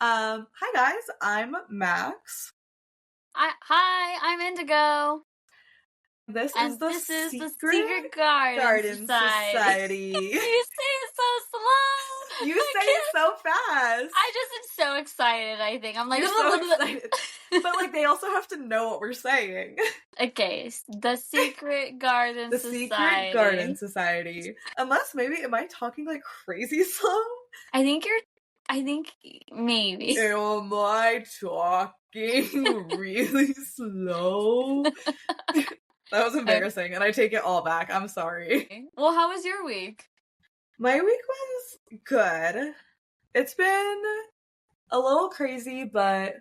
Hi guys, I'm Max. Hi, I'm Indigo. This is And the this is the Secret Secret Garden Garden Society. Society. You say it so slow. You I say it can't. so fast. I just am so excited, I think. I'm like, You're so excited. But like they also have to know what we're saying. Okay, the Secret Garden The Secret Garden Society. Society. Unless maybe am I talking like crazy slow? I think maybe. Am I talking really slow? That was embarrassing, and I take it all back. I'm sorry. Well, how was your week? My week was good. It's been a little crazy, but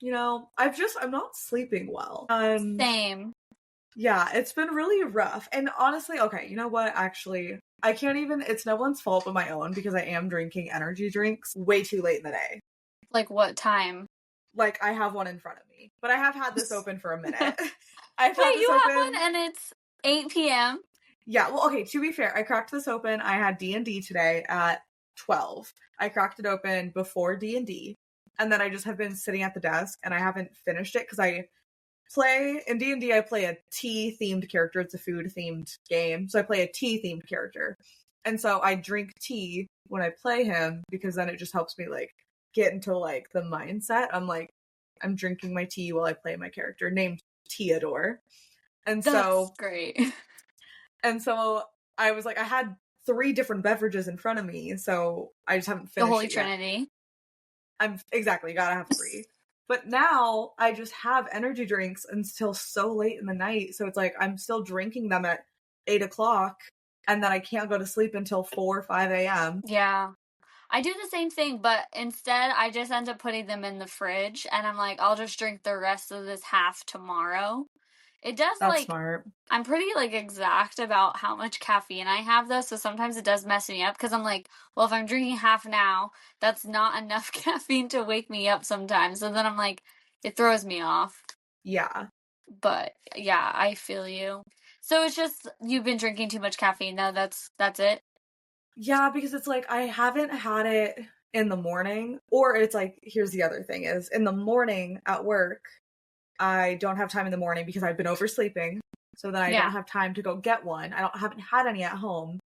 I'm not sleeping well. Same. Yeah, it's been really rough. And honestly, okay, you know what? Actually, I can't even, it's no one's fault but my own because I am drinking energy drinks way too late in the day. Like what time? Like I have one in front of me, but I have had this open for a minute. I've Wait, had this you open. have one and it's 8 p.m.? Yeah, well, okay, to be fair, I cracked this open. I had D&D today at 12. I cracked it open before D&D, and then I just have been sitting at the desk, and I haven't finished it because I play, in D&D, I play a tea-themed character. It's a food-themed game, so I play a tea-themed character. And so I drink tea when I play him because then it just helps me, like, get into, like, the mindset. I'm drinking my tea while I play my character named Theodore. And That's great. And so I was like, I had 3 different beverages in front of me, so I just haven't finished The Holy it yet. Trinity. Exactly, gotta have 3. But now I just have energy drinks until so late in the night, so it's like I'm still drinking them at 8 o'clock, and then I can't go to sleep until 4 or 5 a.m. Yeah. I do the same thing, but instead I just end up putting them in the fridge, and I'm like, I'll just drink the rest of this half tomorrow. It does, That's like, smart. I'm pretty, like, exact about how much caffeine I have, though, so sometimes it does mess me up, because I'm like, well, if I'm drinking half now, that's not enough caffeine to wake me up sometimes, so then I'm like, it throws me off. Yeah. But, yeah, I feel you. So it's just, you've been drinking too much caffeine, though, that's it? Yeah, because it's like I haven't had it in the morning, or it's like, here's the other thing is, in the morning at work, I don't have time in the morning because I've been oversleeping. So then I don't have time to go get one. Haven't had any at home.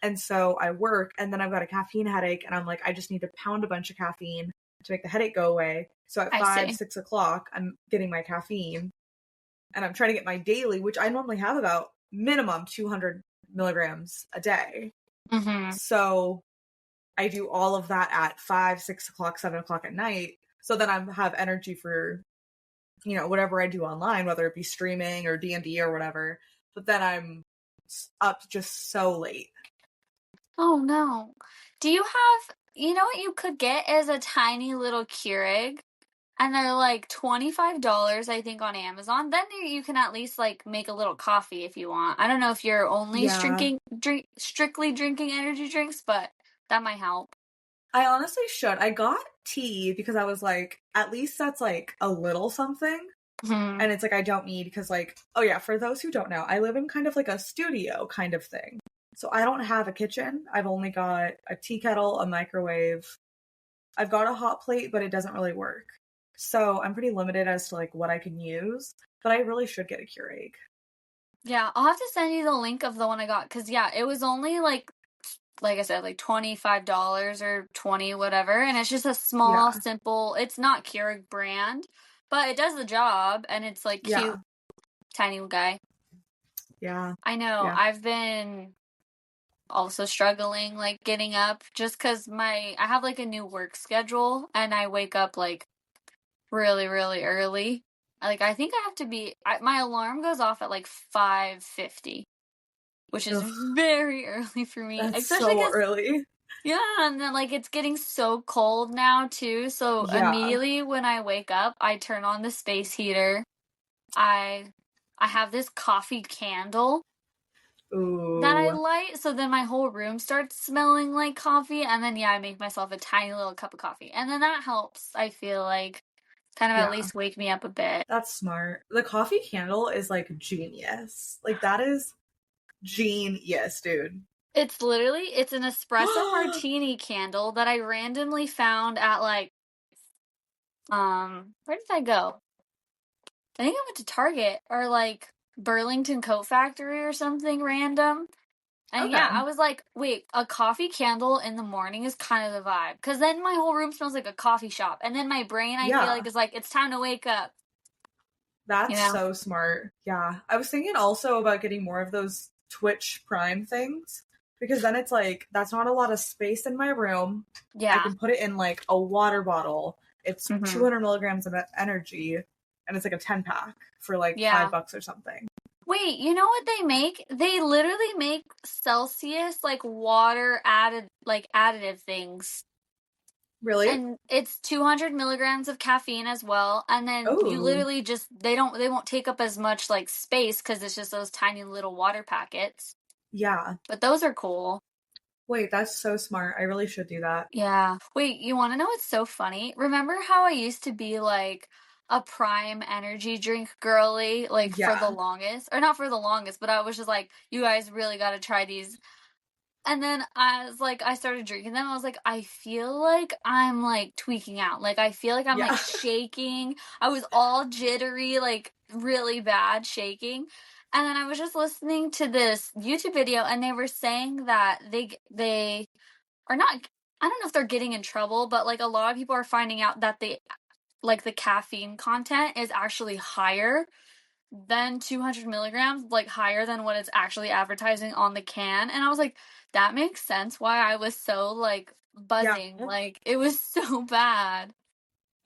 And so I work and then I've got a caffeine headache and I'm like, I just need to pound a bunch of caffeine to make the headache go away. So at 5, 6 o'clock, I'm getting my caffeine and I'm trying to get my daily, which I normally have about minimum 200 milligrams a day. Mm-hmm. So I do all of that at 5, 6 o'clock, 7 o'clock at night. So then I have energy for whatever I do online, whether it be streaming or D&D or whatever, but then I'm up just so late. Oh, no. Do you have, you know what you could get is a tiny little Keurig, and they're like $25, I think, on Amazon. Then you can at least, like, make a little coffee if you want. I don't know if you're only strictly drinking energy drinks, but that might help. I honestly should. I got tea because I was like, at least that's like a little something. Mm-hmm. And it's like, I don't need, because like, oh yeah, for those who don't know, I live in kind of like a studio kind of thing. So I don't have a kitchen. I've only got a tea kettle, a microwave. I've got a hot plate, but it doesn't really work. So I'm pretty limited as to like what I can use, but I really should get a Keurig. Yeah, I'll have to send you the link of the one I got, because yeah, it was only like I said, like $25 or 20, whatever, and it's just a small, simple, it's not Keurig brand, but it does the job, and it's like cute, tiny guy. Yeah. I know, I've been also struggling, like, getting up, just because I have, like, a new work schedule, and I wake up, like, really, really early. Like, I think I have to be, my alarm goes off at, like, 5:50. Which is very early for me. That's especially so early. Yeah, and then, like, it's getting so cold now, too, so immediately when I wake up, I turn on the space heater. I have this coffee candle that I light, so then my whole room starts smelling like coffee, and then, I make myself a tiny little cup of coffee, and then that helps, I feel like, kind of at least wake me up a bit. That's smart. The coffee candle is, like, genius. Like, that is genius, dude. It's an espresso martini candle that I randomly found at, like, Where did I go? I think I went to Target or like Burlington Coat Factory or something random. And yeah, Okay. I was like, wait, a coffee candle in the morning is kind of the vibe. Because then my whole room smells like a coffee shop. And then my brain, I feel like, Yeah. is like, it's time to wake up. You That's know? so smart. Yeah. I was thinking also about getting more of those Twitch Prime things because then it's like that's not a lot of space in my room. I Yeah. can put it in like a water bottle. It's Mm-hmm. 200 milligrams of energy and it's like a 10 pack for like Yeah. $5 or something. Wait, you know what they make? They literally make Celsius like water added like additive things. Really? And it's 200 milligrams of caffeine as well. And then you Oh, literally just they won't take up as much like space because it's just those tiny little water packets. yeah. But those are cool. Wait, that's so smart. I really should do that. Yeah. Wait, you want to know what's so funny? Remember how I used to be like a prime energy drink girly like for the Yeah. longest? Or not for the longest, but I was just like, you guys really got to try these. And then as like I started drinking them, I was like, I feel like I'm like tweaking out. Like I feel like I'm like Yeah. shaking. I was all jittery, like really bad shaking. And then I was just listening to this YouTube video and they were saying that they are not, I don't know if they're getting in trouble, but like a lot of people are finding out that the caffeine content is actually higher than 200 milligrams, like higher than what it's actually advertising on the can. And I was like, that makes sense why I was so like Yeah. buzzing. Like it was so bad.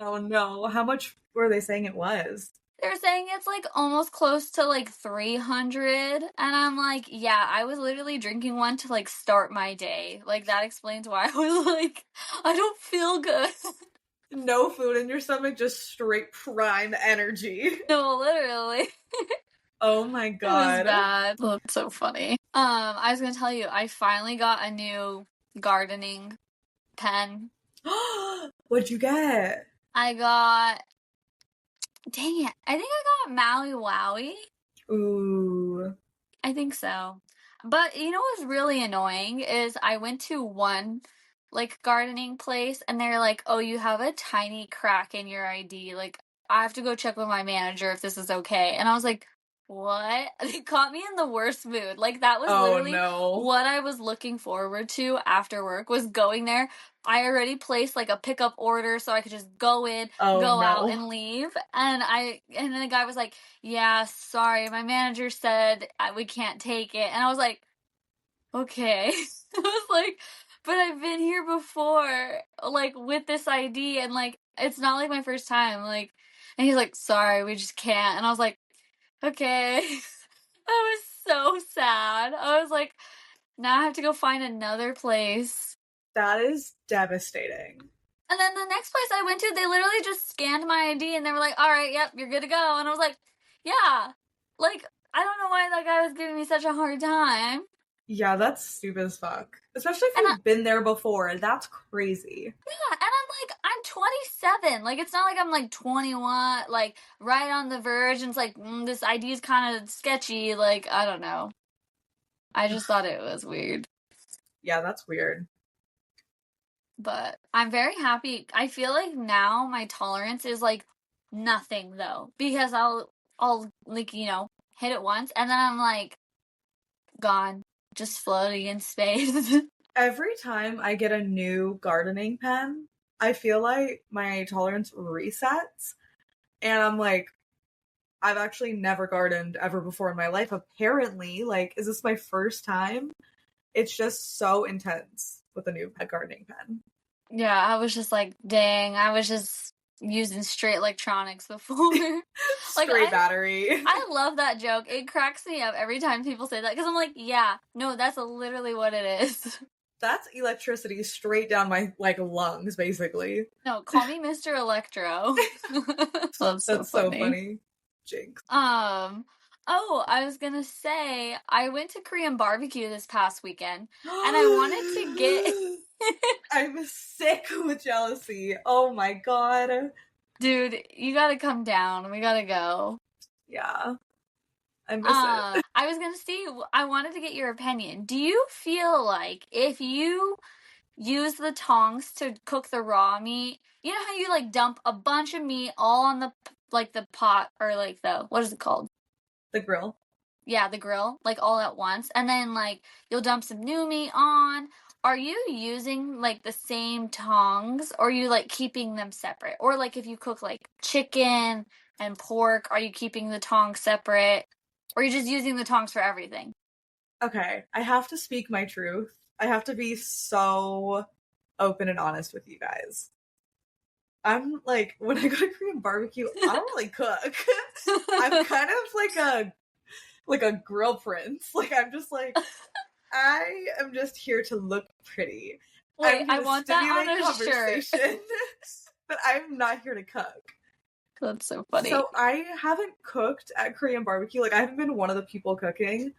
Oh no. How much were they saying it was? They're saying it's like almost close to like 300. And I'm like, yeah, I was literally drinking one to like start my day. Like that explains why I was like, I don't feel good. No food in your stomach, just straight prime energy. No, literally. Oh my It was god. bad. Oh, it's so funny. I was gonna tell you, I finally got a new gardening pen. What'd you get? I got, dang it, I think I got Maui Wowie. Ooh. I think so. But you know what's really annoying is I went to one like gardening place and they're like, "Oh, you have a tiny crack in your ID. Like, I have to go check with my manager if this is okay." And I was like, "What?" It caught me in the worst mood. Like that was Oh literally no. what I was looking forward to after work was going there. I already placed like a pickup order so I could just go in, Oh go out no. and leave. And then the guy was like, yeah, sorry, my manager said we can't take it. And I was like, okay. I was like, but I've been here before, like with this ID, and like it's not like my first time. Like, and he's like, sorry, we just can't. And I was like, okay. I was so sad. I was like, now I have to go find another place. That is devastating. And then the next place I went to, they literally just scanned my ID and they were like, all right, yep, you're good to go. And I was like, yeah. Like, I don't know why that guy was giving me such a hard time. Yeah, that's stupid as fuck. Especially if And you've been there before. That's crazy. yeah, and I'm like, I'm 27. Like, it's not like I'm like 21, like right on the verge. And it's like, this ID is kind of sketchy. Like, I don't know. I just thought it was weird. Yeah, that's weird. But I'm very happy. I feel like now my tolerance is like nothing though, because I'll like hit it once and then I'm like gone, just floating in space. Every time I get a new gardening pen, I feel like my tolerance resets. And I'm like, I've actually never gardened ever before in my life. Apparently, like, is this my first time? It's just so intense with a new gardening pen. Yeah, I was just like, dang, I was just using straight electronics before. Like Straight battery. I love that joke. It cracks me up every time people say that because I'm like, yeah, no, that's literally what it is. That's electricity straight down my like lungs, basically. No, call me Mr. Electro. That's so That's so funny. funny. Jinx. Oh, I was gonna say I went to Korean barbecue this past weekend, and I wanted to get. I'm sick with jealousy. Oh my god. Dude, you gotta come down. We gotta go. Yeah, I miss it. I was gonna see. I wanted to get your opinion. Do you feel like if you use the tongs to cook the raw meat. You know how you like dump a bunch of meat all on the like the pot or like the what is it called? The grill. Yeah, the grill, like all at once, and then like you'll dump some new meat on. Are you using like the same tongs, or are you like keeping them separate? Or like if you cook like chicken and pork, are you keeping the tongs separate? Or are you just using the tongs for everything? Okay, I have to speak my truth. I have to be so open and honest with you guys. I'm like, when I go to Korean barbecue, I don't really cook. I'm kind of like a grill prince. Like, I'm just like, I am just here to look pretty. Wait, I'm I here to want that on stimulate a conversation, shirt. but I'm not here to cook. That's so funny. So I haven't cooked at Korean barbecue. Like, I haven't been one of the people cooking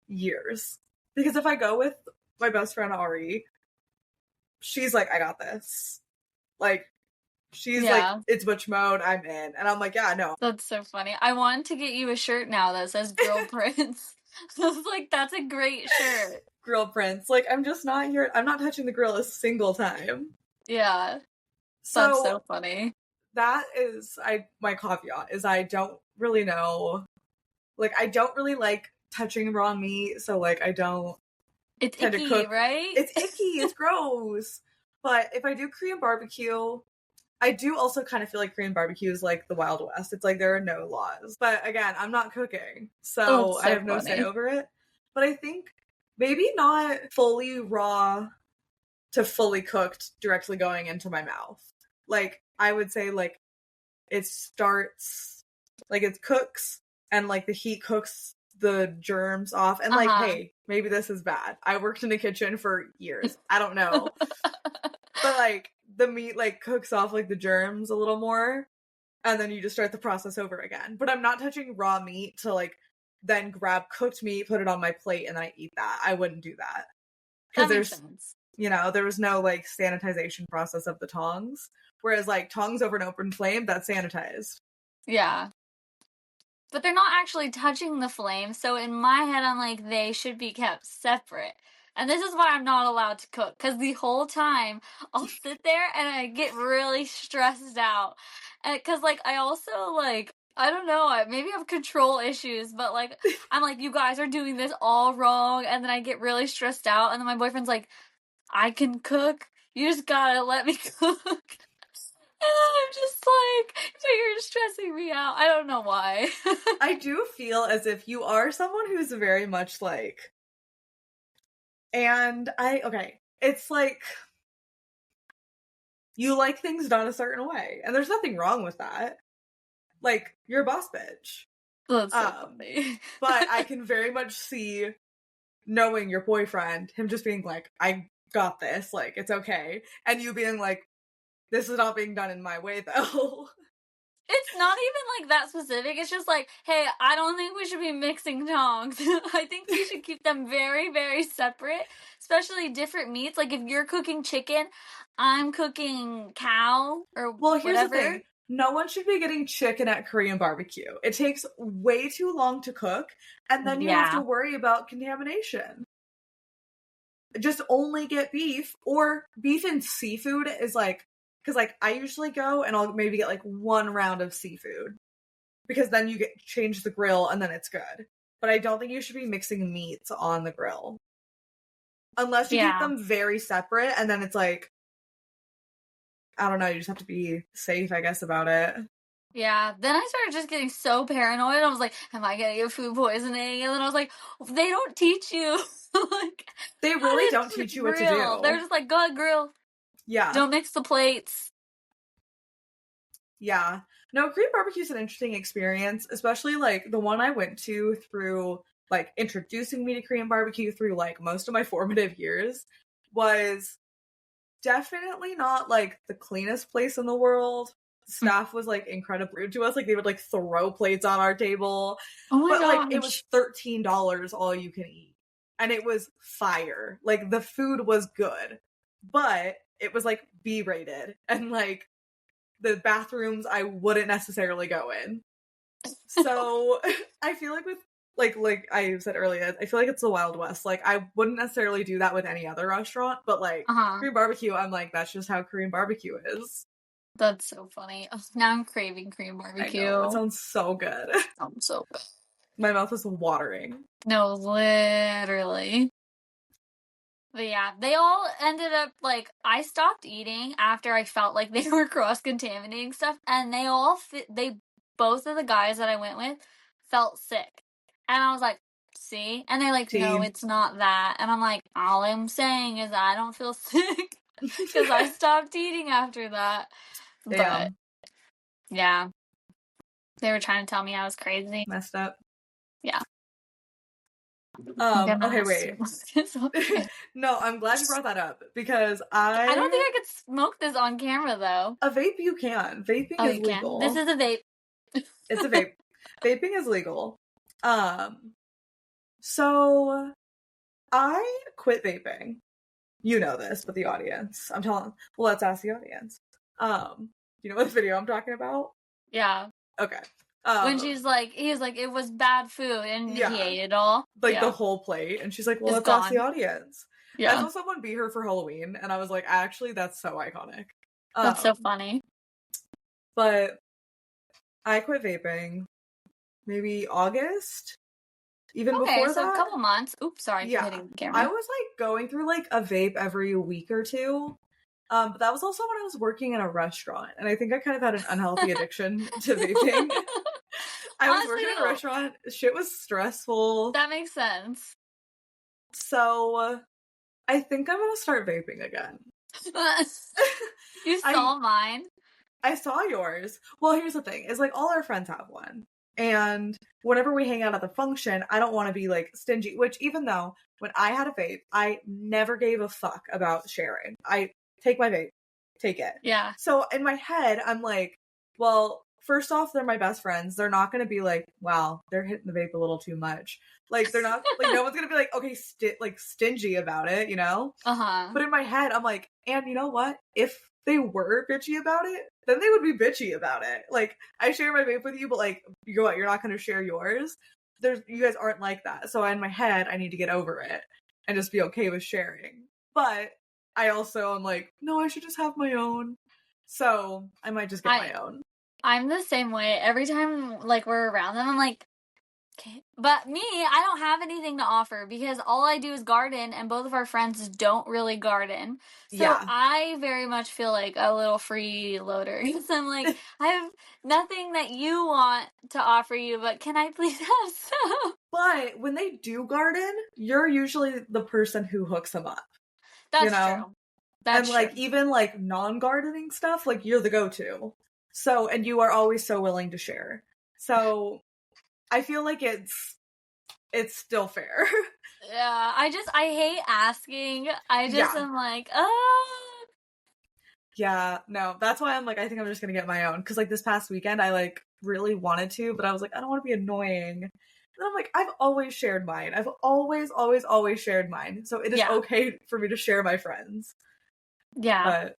years. Because if I go with my best friend Ari, she's like, I got this. Like, she's like, it's butch mode, I'm in. And I'm like, yeah, no. That's so funny. I want to get you a shirt now that says Grill Prince. I was like, that's a great shirt. Grill Prince. Like, I'm just not here. I'm not touching the grill a single time. Yeah. So, that's so funny. That is my caveat is I don't really know. Like, I don't really like touching raw meat, so like I don't it's tend icky, to cook. Right? It's icky, it's gross. But if I do Korean barbecue, I do also kind of feel like Korean barbecue is like the Wild West. It's like there are no laws. But again, I'm not cooking, so I have no say over it. But I think maybe not fully raw to fully cooked directly going into my mouth. Like, I would say, like, it starts, like, it cooks, and, like, the heat cooks the germs off, and, like, hey, maybe this is bad. I worked in the kitchen for years. I don't know. But, like, the meat, like, cooks off, like, the germs a little more, and then you just start the process over again. But I'm not touching raw meat to, like, then grab cooked meat, put it on my plate, and then I eat that. I wouldn't do that. Because there's, sense. You know, there was no, like, sanitization process of the tongs. Whereas, like, tongs over an open flame, that's sanitized. Yeah. But they're not actually touching the flame, so in my head, I'm like, they should be kept separate. And this is why I'm not allowed to cook, because the whole time, I'll sit there and I get really stressed out. Because, like, I also, like, I don't know, maybe I have control issues, but, like, I'm like, you guys are doing this all wrong, and then I get really stressed out, and then my boyfriend's like, I can cook, you just gotta let me cook. And I'm just like, you're stressing me out. I don't know why. I do feel as if you are someone who's very much like, it's like, you like things done a certain way, and there's nothing wrong with that. Like, you're a boss bitch. That's so funny. But I can very much see, knowing your boyfriend, him just being like, I got this, like, it's okay. And you being like, this is not being done in my way, though. It's not even, like, that specific. It's just like, hey, I don't think we should be mixing tongs. I think we should keep them very, very separate, especially different meats. Like, if you're cooking chicken, I'm cooking cow or well, here's whatever. The thing. No one should be getting chicken at Korean barbecue. It takes way too long to cook, and then you have to worry about contamination. Just only get beef, or beef and seafood is like, because like I usually go and I'll maybe get like one round of seafood, because then you change the grill and then it's good. But I don't think you should be mixing meats on the grill. Unless you keep them very separate, and then it's like, I don't know, you just have to be safe, I guess, about it. Yeah, then I started just getting so paranoid. I was like, am I gonna get food poisoning? And then I was like, they don't teach you. Like, they really don't teach you what to do. They're just like, go ahead, grill. Yeah. Don't mix the plates. Yeah. No, Korean barbecue is an interesting experience, especially like the one I went to through like introducing me to Korean barbecue through like most of my formative years was definitely not like the cleanest place in the world. Staff was like incredibly rude to us. Like they would like throw plates on our table. Oh my gosh. Like it was $13 all you can eat. And it was fire. Like the food was good. But it was like B rated. And like the bathrooms I wouldn't necessarily go in. So I feel like with like I said earlier, I feel like it's the Wild West. Like, I wouldn't necessarily do that with any other restaurant, but like Korean barbecue, I'm like, that's just how Korean barbecue is. That's so funny. Oh, now I'm craving Korean barbecue. I know, it sounds so good. Sounds so good. My mouth is watering. No, literally. But yeah, they all ended up, like, I stopped eating after I felt like they were cross-contaminating stuff, and both of the guys that I went with felt sick. And I was like, see? And they're like, no, it's not that. And I'm like, all I'm saying is I don't feel sick, because I stopped eating after that. But, yeah. They were trying to tell me I was crazy. Messed up. Yeah. Okay, wait. No, I'm glad you brought that up, because I don't think I could smoke this on camera, though. A vape you can. Vaping is legal. This is a vape. It's a vape. Vaping is legal. So I quit vaping. You know this, but the audience. Well, let's ask the audience. You know what video I'm talking about? Yeah. Okay. When he's like, it was bad food, and he ate it all. Like, the whole plate. And she's like, well, let's ask the audience. Yeah. I saw someone be her for Halloween, and I was like, actually, that's so iconic. That's so funny. But I quit vaping maybe August? Even before that? A couple months. Oops, sorry for hitting the camera. I was, like, going through, like, a vape every week or two. But that was also when I was working in a restaurant, and I think I kind of had an unhealthy addiction to vaping. I was working in a restaurant. Shit was stressful. That makes sense. So, I think I'm gonna start vaping again. You saw mine? I saw yours. Well, here's the thing, is like, all our friends have one. And whenever we hang out at the function, I don't want to be, like, stingy, which, even though when I had a vape, I never gave a fuck about sharing. I take my vape, take it. Yeah. So in my head, I'm like, well, first off, they're my best friends. They're not going to be like, wow, they're hitting the vape a little too much. Like, they're not, like, no one's going to be like, okay, stingy about it, you know? But in my head, I'm like, and you know what? If they were bitchy about it, then they would be bitchy about it. Like, I share my vape with you, but, like, you're not going to share yours? You guys aren't like that. So in my head, I need to get over it and just be okay with sharing. But I also am like, no, I should just have my own. So I might just get my own. I'm the same way. Every time, like, we're around them, I'm like, okay. But me, I don't have anything to offer, because all I do is garden, and both of our friends don't really garden. So I very much feel like a little freeloader. Because I'm like, I have nothing that you want to offer you, but can I please have some? But when they do garden, you're usually the person who hooks them up. That's true. That's true. Like, even, like, non-gardening stuff, like, you're the go-to. So, and you are always so willing to share. So, I feel like it's still fair. Yeah, I hate asking. I'm like, Yeah, no, that's why I'm like, I think I'm just gonna get my own. Because, like, this past weekend, I, like, really wanted to, but I was like, I don't want to be annoying. And I'm like, I've always shared mine. I've always, always, always shared mine. So it is okay for me to share my friends. Yeah. But,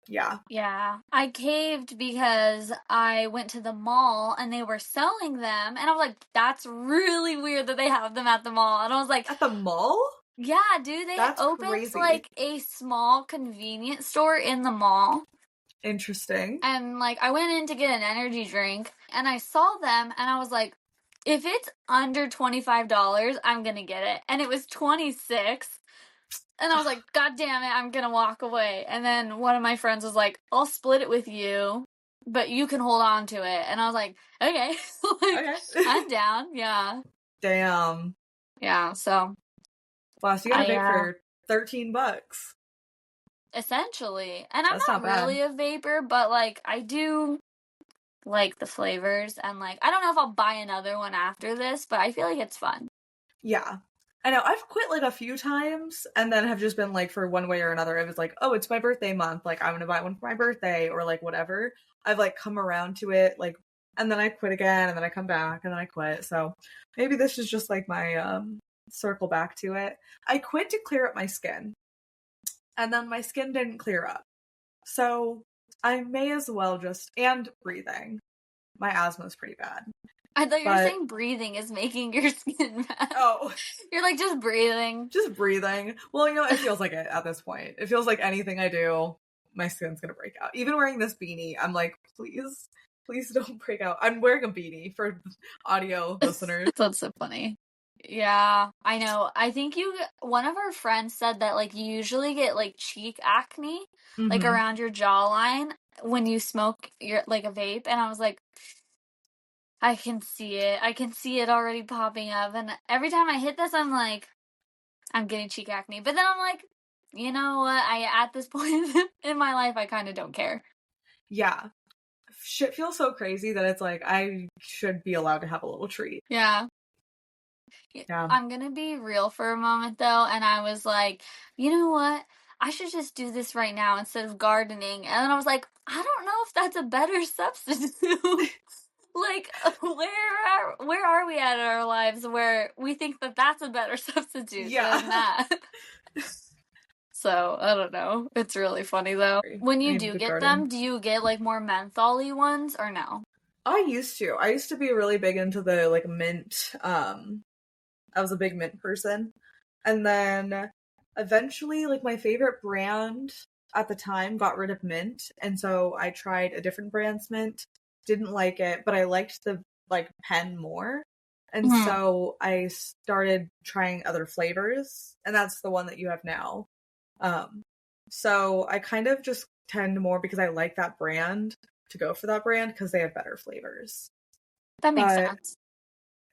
yeah. Yeah. I caved because I went to the mall and they were selling them. And I was like, that's really weird that they have them at the mall. And I was like, at the mall? Yeah, dude. They opened, crazy. like, a small convenience store in the mall. Interesting. And, like, I went in to get an energy drink and I saw them and I was like, if it's under $25, I'm gonna get it. And it was $26. And I was like, God damn it, I'm gonna walk away. And then one of my friends was like, I'll split it with you, but you can hold on to it. And I was like, okay. Okay. I'm down. Yeah. Damn. Yeah, so. Wow, so you got a vape for $13. Essentially. And I'm not really a vapor, but, like, I do like the flavors, and, like, I don't know if I'll buy another one after this, but I feel like it's fun. Yeah. I know, I've quit, like, a few times, and then have just been, like, for one way or another, it was like, oh, it's my birthday month, like, I'm gonna buy one for my birthday, or, like, whatever. I've, like, come around to it, like, and then I quit again, and then I come back, and then I quit, so maybe this is just, like, my, circle back to it. I quit to clear up my skin, and then my skin didn't clear up. So I may as well just, and breathing. My asthma is pretty bad. I thought you were saying breathing is making your skin mad. Oh. You're like, just breathing. Just breathing. Well, it feels like it at this point. It feels like anything I do, my skin's gonna break out. Even wearing this beanie, I'm like, please don't break out. I'm wearing a beanie for audio listeners. That's so funny. Yeah, I know. I think one of our friends said that, like, you usually get, like, cheek acne, like, around your jawline when you smoke like, a vape, and I was like, I can see it. I can see it already popping up, and every time I hit this, I'm like, I'm getting cheek acne. But then I'm like, you know what? At this point in my life, I kind of don't care. Yeah. Shit feels so crazy that it's like, I should be allowed to have a little treat. Yeah. I'm gonna be real for a moment though, and I was like, you know what? I should just do this right now instead of gardening. And then I was like, I don't know if that's a better substitute. Like, where are we at in our lives where we think that that's a better substitute than that? So, I don't know. It's really funny though. When you do get them, do you get like more menthol-y ones or no? I used to be really big into the like mint. I was a big mint person. And then eventually, like, my favorite brand at the time got rid of mint. And so I tried a different brand's mint. Didn't like it, but I liked the, like, pen more. And so I started trying other flavors. And that's the one that you have now. So I kind of just tend more, because I like that brand, to go for that brand because they have better flavors. That makes sense.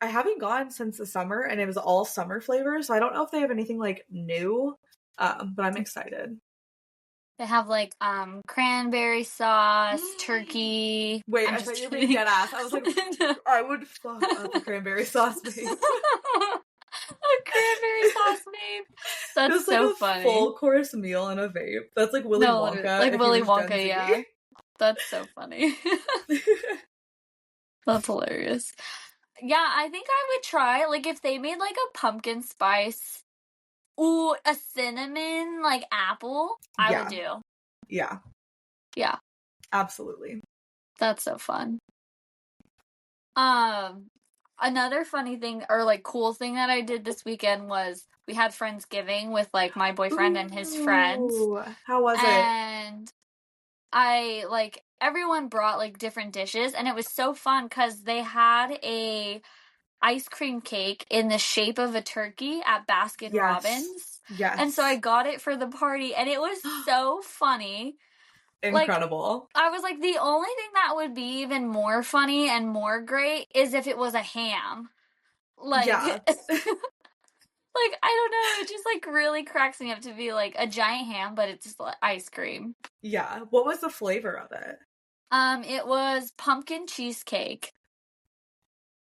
I haven't gone since the summer, and it was all summer flavors, so I don't know if they have anything like new, but I'm excited. They have like cranberry sauce, turkey. Wait, I thought you were being dead ass. I was like, I would fuck up a cranberry sauce vape. A cranberry sauce vape. That's just so like a funny. Full course meal in a vape. That's like Willy Wonka. Like Willy Wonka, yeah. That's so funny. That's hilarious. Yeah, I think I would try, like, if they made, like, a pumpkin spice, a cinnamon, like, apple, I would do. Yeah. Yeah. Absolutely. That's so fun. Another funny thing, or, like, cool thing that I did this weekend was we had Friendsgiving with, like, my boyfriend and his friends. How was it? And everyone brought, like, different dishes, and it was so fun, because they had a ice cream cake in the shape of a turkey at Baskin Robbins. Yes. And so I got it for the party, and it was so funny. Incredible. Like, I was like, the only thing that would be even more funny and more great is if it was a ham. Like, like, I don't know, it just, like, really cracks me up to be, like, a giant ham, but it's just, like, ice cream. Yeah. What was the flavor of it? It was pumpkin cheesecake.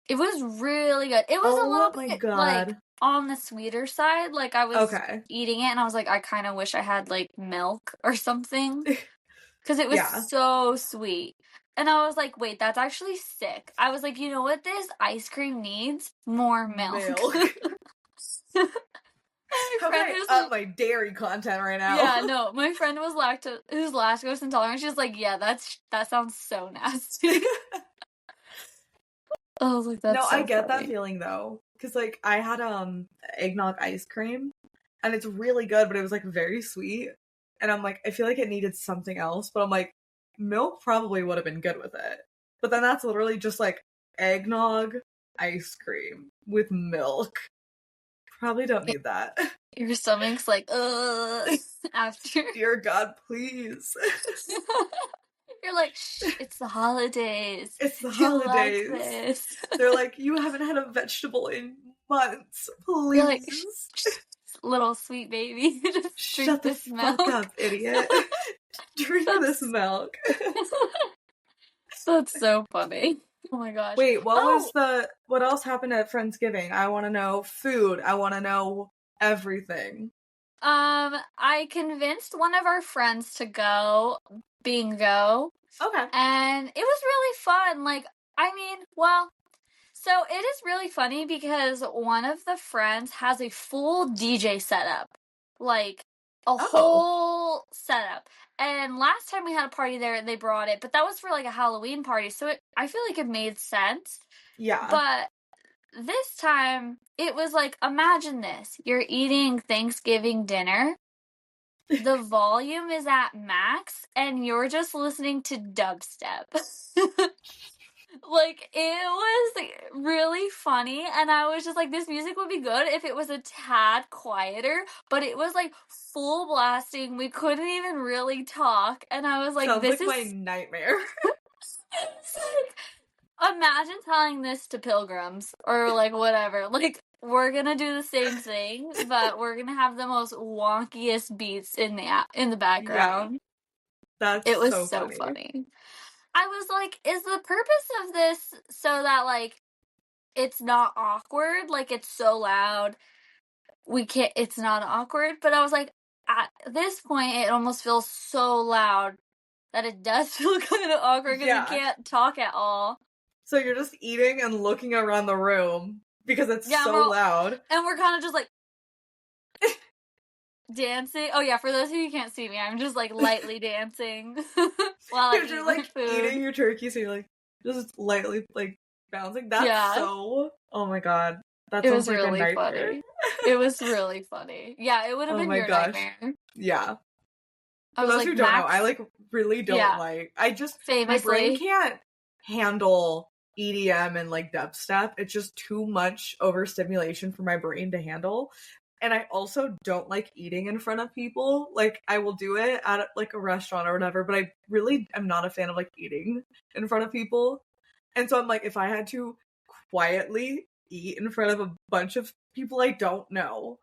It was really good. It was a little bit, like, on the sweeter side. Like, I was eating it, and I was like, I kind of wish I had, like, milk or something. Because it was so sweet. And I was like, wait, that's actually sick. I was like, you know what this ice cream needs? More milk. Okay, up my dairy content right now. Yeah, no, my friend was lactose intolerant. She was like, yeah, that sounds so nasty. I was like, that's so I get funny. that feeling though, because like I had eggnog ice cream, and it's really good, but it was like very sweet, and I'm like, I feel like it needed something else, but I'm like, milk probably would have been good with it, but then that's literally just like eggnog ice cream with milk. Probably don't need that. Your stomach's like, after. Dear God, please. You're like, shh, it's the holidays. It's the holidays. Like this. They're like, you haven't had a vegetable in months. Please. You're like, little sweet baby. Just shut the fuck up, idiot. Drink this milk. That's so funny. Oh my gosh. Wait, what else happened at Friendsgiving? I want to know food. I want to know everything. I convinced one of our friends to go bingo. Okay. And it was really fun. Like, I mean, well, so it is really funny because one of the friends has a full DJ setup. Like, a Oh. whole setup. And last time we had a party there, they brought it, but that was for like a Halloween party, so I feel like it made sense. Yeah. But this time, it was like, imagine this. You're eating Thanksgiving dinner, the volume is at max, and you're just listening to dubstep. Like, it was really funny, and I was just like, this music would be good if it was a tad quieter, but it was like full blasting. We couldn't even really talk, and I was like, Sounds this like is my nightmare. it's like, imagine telling this to pilgrims or like whatever. Like, we're gonna do the same thing, but we're gonna have the most wonkiest beats in the Yeah. background. That's It was so so funny. funny. I was like, is the purpose of this so that like it's not awkward? Like, it's so loud, it's not awkward. But I was like, at this point, it almost feels so loud that it does feel kind of awkward because we Yeah. can't talk at all. So you're just eating and looking around the room because it's so loud. And we're kind of just like dancing. Oh yeah, for those of you who can't see me, I'm just like lightly dancing while I eat You're my like food. eating your turkey, so you're like just lightly like bouncing. That's so. Oh my god, that sounds like really a nightmare. Funny. It was really funny. Yeah, it would have been your nightmare. Yeah. For those who don't know, I like really don't like. I just my brain can't handle EDM and like dubstep. It's just too much overstimulation for my brain to handle. And I also don't like eating in front of people. Like, I will do it at like a restaurant or whatever, but I really am not a fan of like eating in front of people. And so I'm like, if I had to quietly eat in front of a bunch of people I don't know,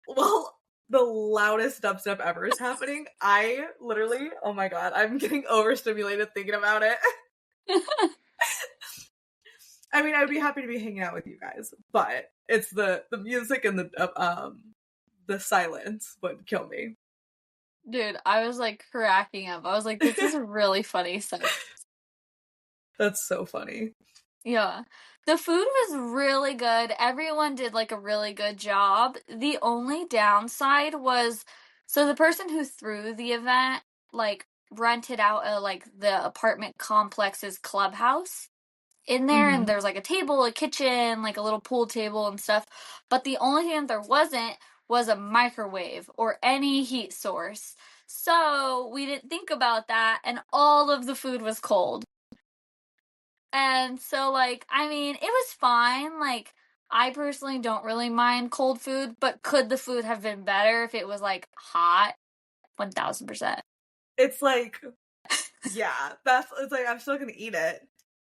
well, the loudest dubstep ever is happening, I literally, oh my god, I'm getting overstimulated thinking about it. I mean, I'd be happy to be hanging out with you guys, but it's the music and the silence would kill me. Dude, I was like cracking up. I was like, this is really funny stuff. That's so funny. Yeah. The food was really good. Everyone did like a really good job. The only downside was, so the person who threw the event like rented out the apartment complex's clubhouse in there, and there's like a table, a kitchen, like a little pool table and stuff. But the only thing that there wasn't was a microwave or any heat source. So we didn't think about that, and all of the food was cold. And so, like, I mean, it was fine. Like, I personally don't really mind cold food, but could the food have been better if it was, like, hot? 1000%. It's like, yeah, it's like, I'm still gonna eat it.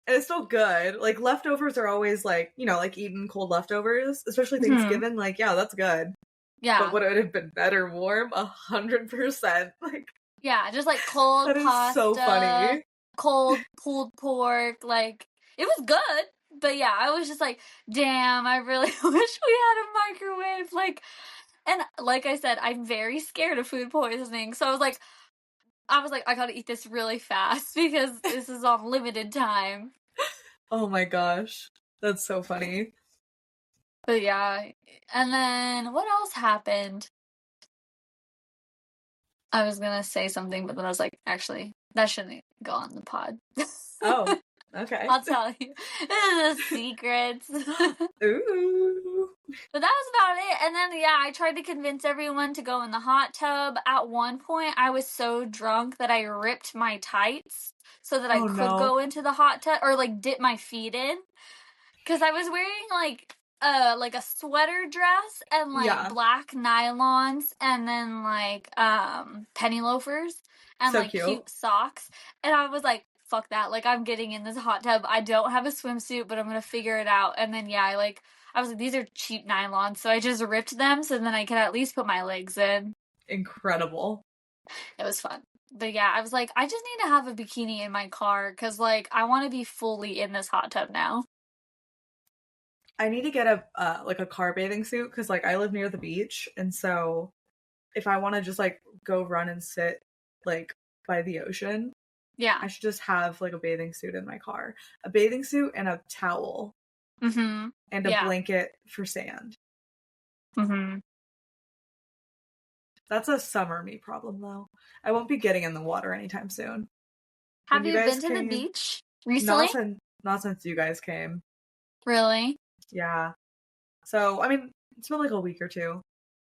And it's still good. Like, leftovers are always, like, you know, like eating cold leftovers, especially Thanksgiving. Like, yeah, that's good. Yeah. But would it have been better warm? 100%. Like, yeah, just, like, cold that pasta. Is so funny. Cold pulled pork. Like, it was good. But, yeah, I was just like, damn, I really wish we had a microwave. Like, and like I said, I'm very scared of food poisoning. So I was like, I gotta eat this really fast because this is on limited time. Oh my gosh. That's so funny. But yeah, and then what else happened? I was gonna say something, but then I was like, actually, that shouldn't go on the pod. Oh, okay. I'll tell you. This is a secret. Ooh. But that was about it. And then, yeah, I tried to convince everyone to go in the hot tub. At one point, I was so drunk that I ripped my tights so that I could go into the hot tub, or like dip my feet in. Because I was wearing like a sweater dress and like black nylons and then like penny loafers and so like cute socks. And I was like, fuck that. Like, I'm getting in this hot tub. I don't have a swimsuit, but I'm gonna figure it out. And then yeah, I was like, these are cheap nylons, so I just ripped them so then I could at least put my legs in. Incredible. It was fun. But yeah, I was like, I just need to have a bikini in my car because like I want to be fully in this hot tub now. I need to get a like a car bathing suit because like I live near the beach, and so if I want to just like go run and sit like by the ocean, yeah, I should just have like a bathing suit in my car, a bathing suit and a towel, and a blanket for sand. That's a summer me problem, though. I won't be getting in the water anytime soon. When Have you you guys been to the came, beach recently? not since you guys came. Really? Yeah. So, I mean, it's been like a week or two.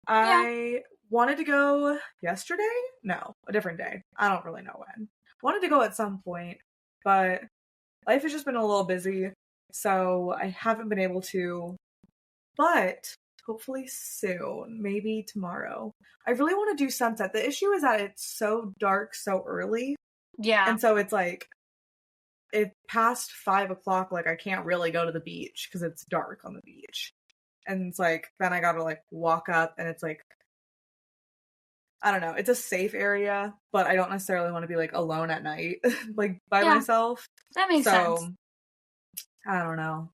Yeah. I wanted to go yesterday? No, a different day. I don't really know when. Wanted to go at some point, but life has just been a little busy, so I haven't been able to. But hopefully soon, maybe tomorrow. I really want to do sunset. The issue is that it's so dark so early, Yeah. and so it's like it past 5 o'clock. Like I can't really go to the beach because it's dark on the beach, and it's like then I gotta like walk up, and it's like I don't know. It's a safe area, but I don't necessarily want to be like alone at night, like by Yeah. myself. That makes sense. So I don't know.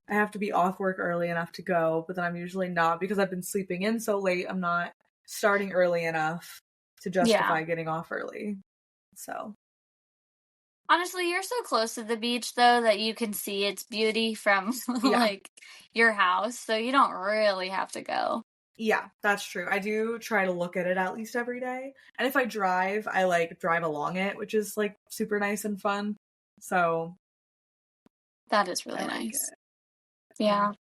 I have to be off work early enough to go, but then I'm usually not because I've been sleeping in so late. I'm not starting early enough to Yeah. justify getting off early. So, Honestly, you're so close to the beach though that you can see its beauty from yeah. like your house, so you don't really have to go. Yeah, that's true. I do try to look at it at least every day. And if I drive, I like drive along it, which is like super nice and fun. So, That is I really like nice. it. Yeah.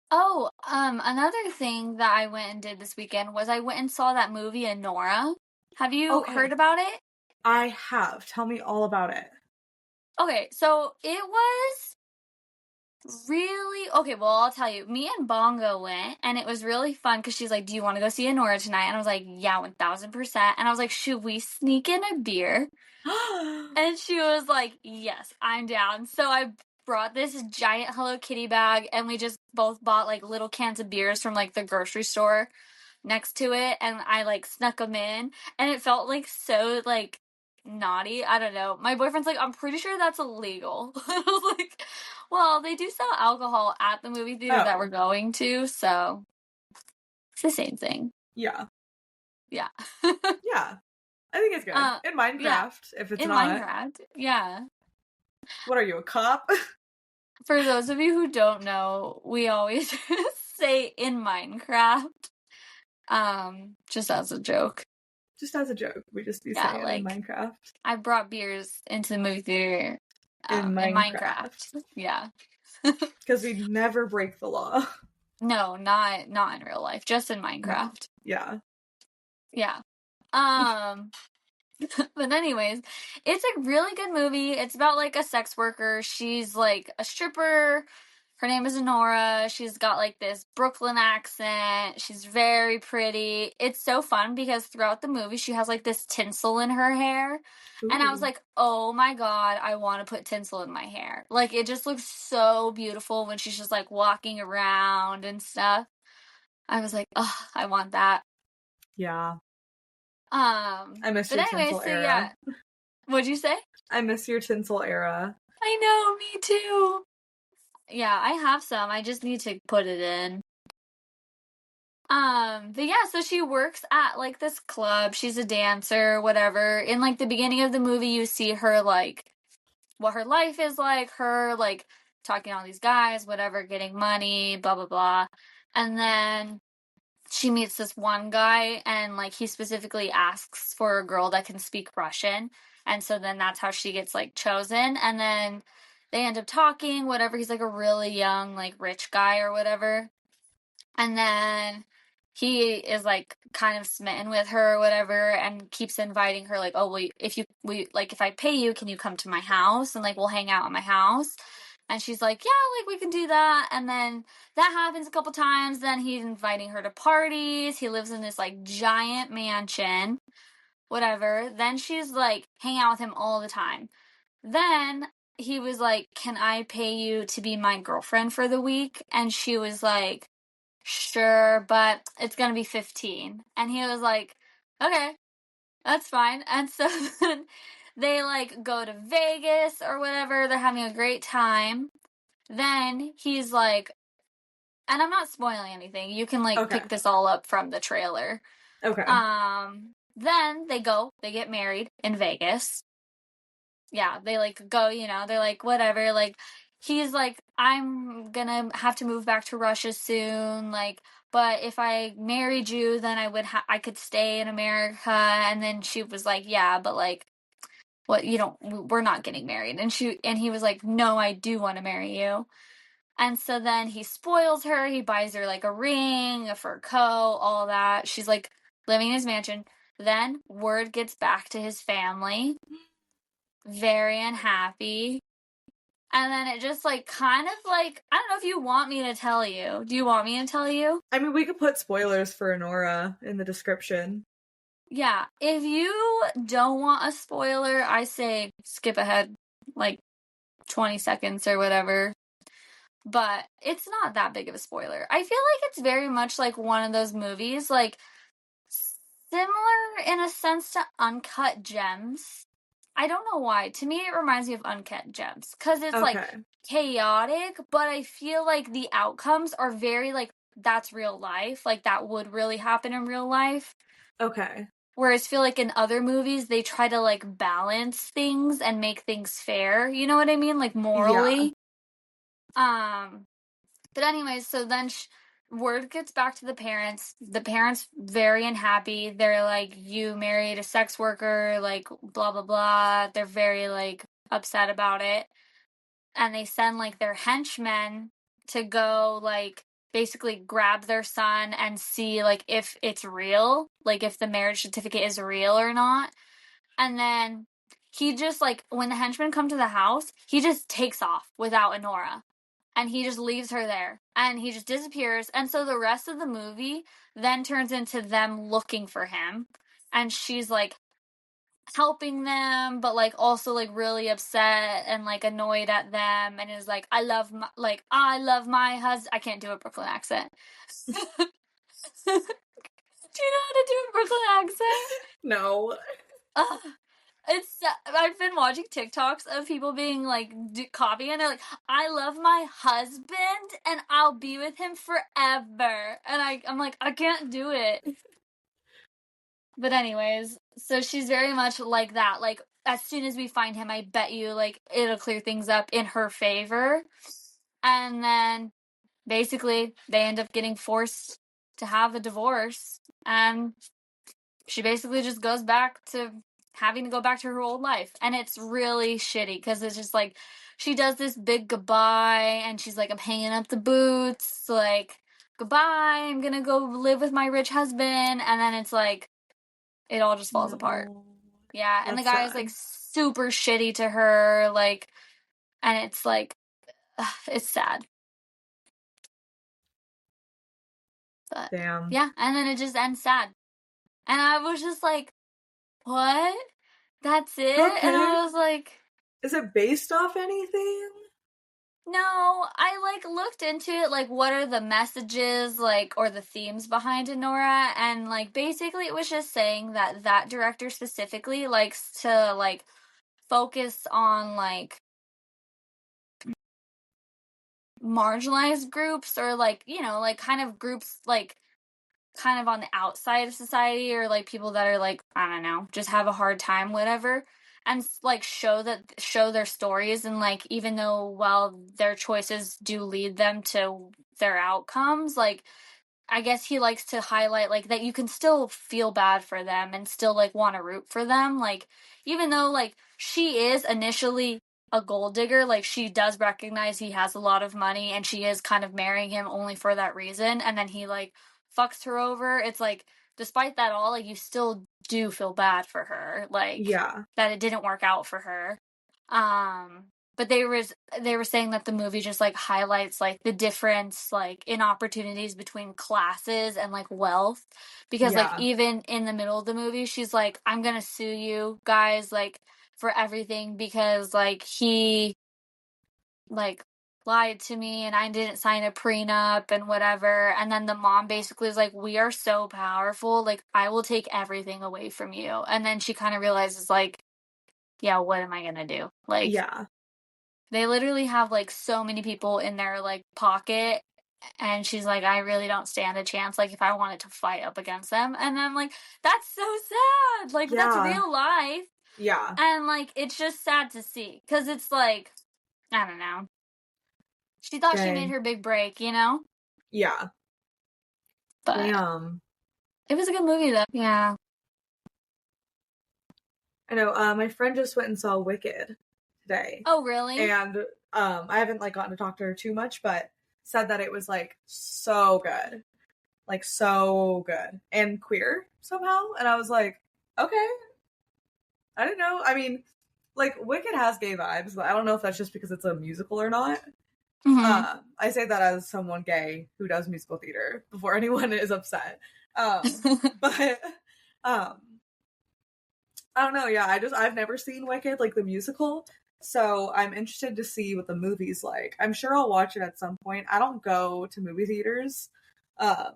Oh, another thing that I went and did this weekend was I went and saw that movie Anora. Have you heard Okay. about it? I have. Tell me all about it. Okay, so it was really okay. Well, I'll tell you. Me and Bongo went, and it was really fun because she's like, "Do you want to go see Anora tonight?" And I was like, "Yeah, 1000%." And I was like, "Should we sneak in a beer?" And she was like, "Yes, I'm down." So I brought this giant Hello Kitty bag, and we just both bought like little cans of beers from like the grocery store next to it, and I like snuck them in, and it felt like so like naughty. I don't know. My boyfriend's like, "I'm pretty sure that's illegal." I was like, "Well, they do sell alcohol at the movie theater that we're Oh, going to, so it's the same thing." yeah. Yeah. Yeah. I think it's good. uh, In yeah. Minecraft, if it's In not. Minecraft, yeah. What are you, a cop? For those of you who don't know, we always say in Minecraft, just as a joke. Just as a joke, we just be Yeah, saying in like Minecraft. I brought beers into the movie theater, In in Minecraft. Minecraft. Yeah. Because we never break the law. No, not in real life, just in No. Minecraft. Yeah. Yeah. Um, but anyways, it's a really good movie. It's about like a sex worker. She's like a stripper. Her name is Honora. She's got like this Brooklyn accent. She's very pretty. It's so fun because throughout the movie she has like this tinsel in her hair. And I was Ooh. like, "Oh my god, I want to put tinsel in my hair." Like it just looks so beautiful when she's just like walking around and stuff. I was like, "Oh, I want that." Yeah. I miss But your anyway, tinsel so yeah. era. What'd you say? I miss your tinsel era. I know, me too. Yeah, I have some. I just need to put it in. But yeah, so she works at like this club. She's a dancer, whatever. In like the beginning of the movie, you see her like what her life is like, her like talking to all these guys, whatever, getting money, blah blah blah. And then she meets this one guy and like he specifically asks for a girl that can speak Russian. And so then that's how she gets like chosen. And then they end up talking, whatever. He's like a really young, like rich guy or whatever. And then he is like kind of smitten with her or whatever and keeps inviting her like, "Oh, well, if I pay you, can you come to my house and like we'll hang out at my house?" And she's like, "Yeah, like we can do that." And then that happens a couple times. Then he's inviting her to parties. He lives in this like giant mansion, whatever. Then she's like hanging out with him all the time. Then he was like, "Can I pay you to be my girlfriend for the week?" And she was like, "Sure, but it's gonna be 15." And he was like, "Okay, that's fine." And so then they like go to Vegas or whatever. They're having a great time. Then he's like, and I'm not spoiling anything. You can like Okay. pick this all up from the trailer. Okay. Then they get married in Vegas. Yeah, they like go, they're like, whatever, like he's like, "I'm gonna have to move back to Russia soon, like but if I married you, then I could stay in America. And then she was like, yeah, but like, what, we're not getting married. And he was like, no, I do want to marry you. And so then he spoils her. He buys her like a ring, a fur coat, all that. She's like living in his mansion. Then word gets back to his family. Very unhappy. And then it just like kind of like, I don't know if you want me to tell you. Do you want me to tell you? I mean, we could put spoilers for Anora in the description. Yeah. If you don't want a spoiler, I say skip ahead like 20 seconds or whatever. But it's not that big of a spoiler. I feel like it's very much like one of those movies, like similar in a sense to Uncut Gems. I don't know why. To me, it reminds me of Uncut Gems because it's like chaotic, but I feel like the outcomes are very like that's real life. Like that would really happen in real life. Okay. Whereas I feel like in other movies, they try to like balance things and make things fair. You know what I mean? Like morally. Yeah. But anyways, so then word gets back to the parents. The parents very unhappy. They're like, you married a sex worker, like blah blah blah. They're very like upset about it. And they send like their henchmen to go like basically grab their son and see like if it's real, like if the marriage certificate is real or not. And then he just like when the henchmen come to the house, he just takes off without Honora. And he just leaves her there. And he just disappears. And so the rest of the movie then turns into them looking for him. And she's like helping them, but like also like really upset and like annoyed at them. And is like, I love my husband. I can't do a Brooklyn accent. Do you know how to do a Brooklyn accent? No. I've been watching TikToks of people being like copying and they're like, I love my husband and I'll be with him forever. And I'm like, I can't do it. But anyways, so she's very much like that. Like as soon as we find him, I bet you like it'll clear things up in her favor. And then basically they end up getting forced to have a divorce. And she basically just goes back to having to go back to her old life. And it's really shitty because it's just like she does this big goodbye and she's like, I'm hanging up the boots, like, goodbye, I'm gonna go live with my rich husband. And then it's like, it all just falls apart. Yeah. And the guy is like super shitty to her, like, and it's like, it's sad. But damn. yeah. And then it just ends sad. And I was just like, what? That's it? Okay. And I was like, is it based off anything? No, I like looked into it, like what are the messages, like, or the themes behind Anora, and like basically it was just saying that that director specifically likes to like focus on like marginalized groups or like, like kind of groups like kind of on the outside of society or like people that are like, I don't know, just have a hard time, whatever. And like show their stories and like even though while their choices do lead them to their outcomes, like I guess he likes to highlight like that you can still feel bad for them and still like want to root for them, like even though like she is initially a gold digger, like she does recognize he has a lot of money and she is kind of marrying him only for that reason, and then he like fucks her over. It's like despite that all, like you still do feel bad for her, like that it didn't work out for her. But they were saying that the movie just like highlights like the difference like in opportunities between classes and like wealth, because like even in the middle of the movie she's like, I'm gonna sue you guys like for everything because like he like lied to me and I didn't sign a prenup and whatever. And then the mom basically is like, we are so powerful, like I will take everything away from you. And then she kind of realizes like, yeah, what am I gonna do? Like they literally have like so many people in their like pocket, and she's like, I really don't stand a chance like if I wanted to fight up against them. And I'm like, that's so sad, like that's real life. And like it's just sad to see because it's like, I don't know, she thought she made her big break, Yeah. But damn. It was a good movie, though. Yeah. I know. My friend just went and saw Wicked today. Oh, really? And I haven't like gotten to talk to her too much, but said that it was like so good. Like so good. And queer somehow. And I was like, okay. I didn't know. I mean, like Wicked has gay vibes, but I don't know if that's just because it's a musical or not. Mm-hmm. I say that as someone gay who does musical theater before anyone is upset. But I don't know. Yeah, I've never seen Wicked, like the musical, so I'm interested to see what the movie's like. I'm sure I'll watch it at some point. I don't go to movie theaters. Um,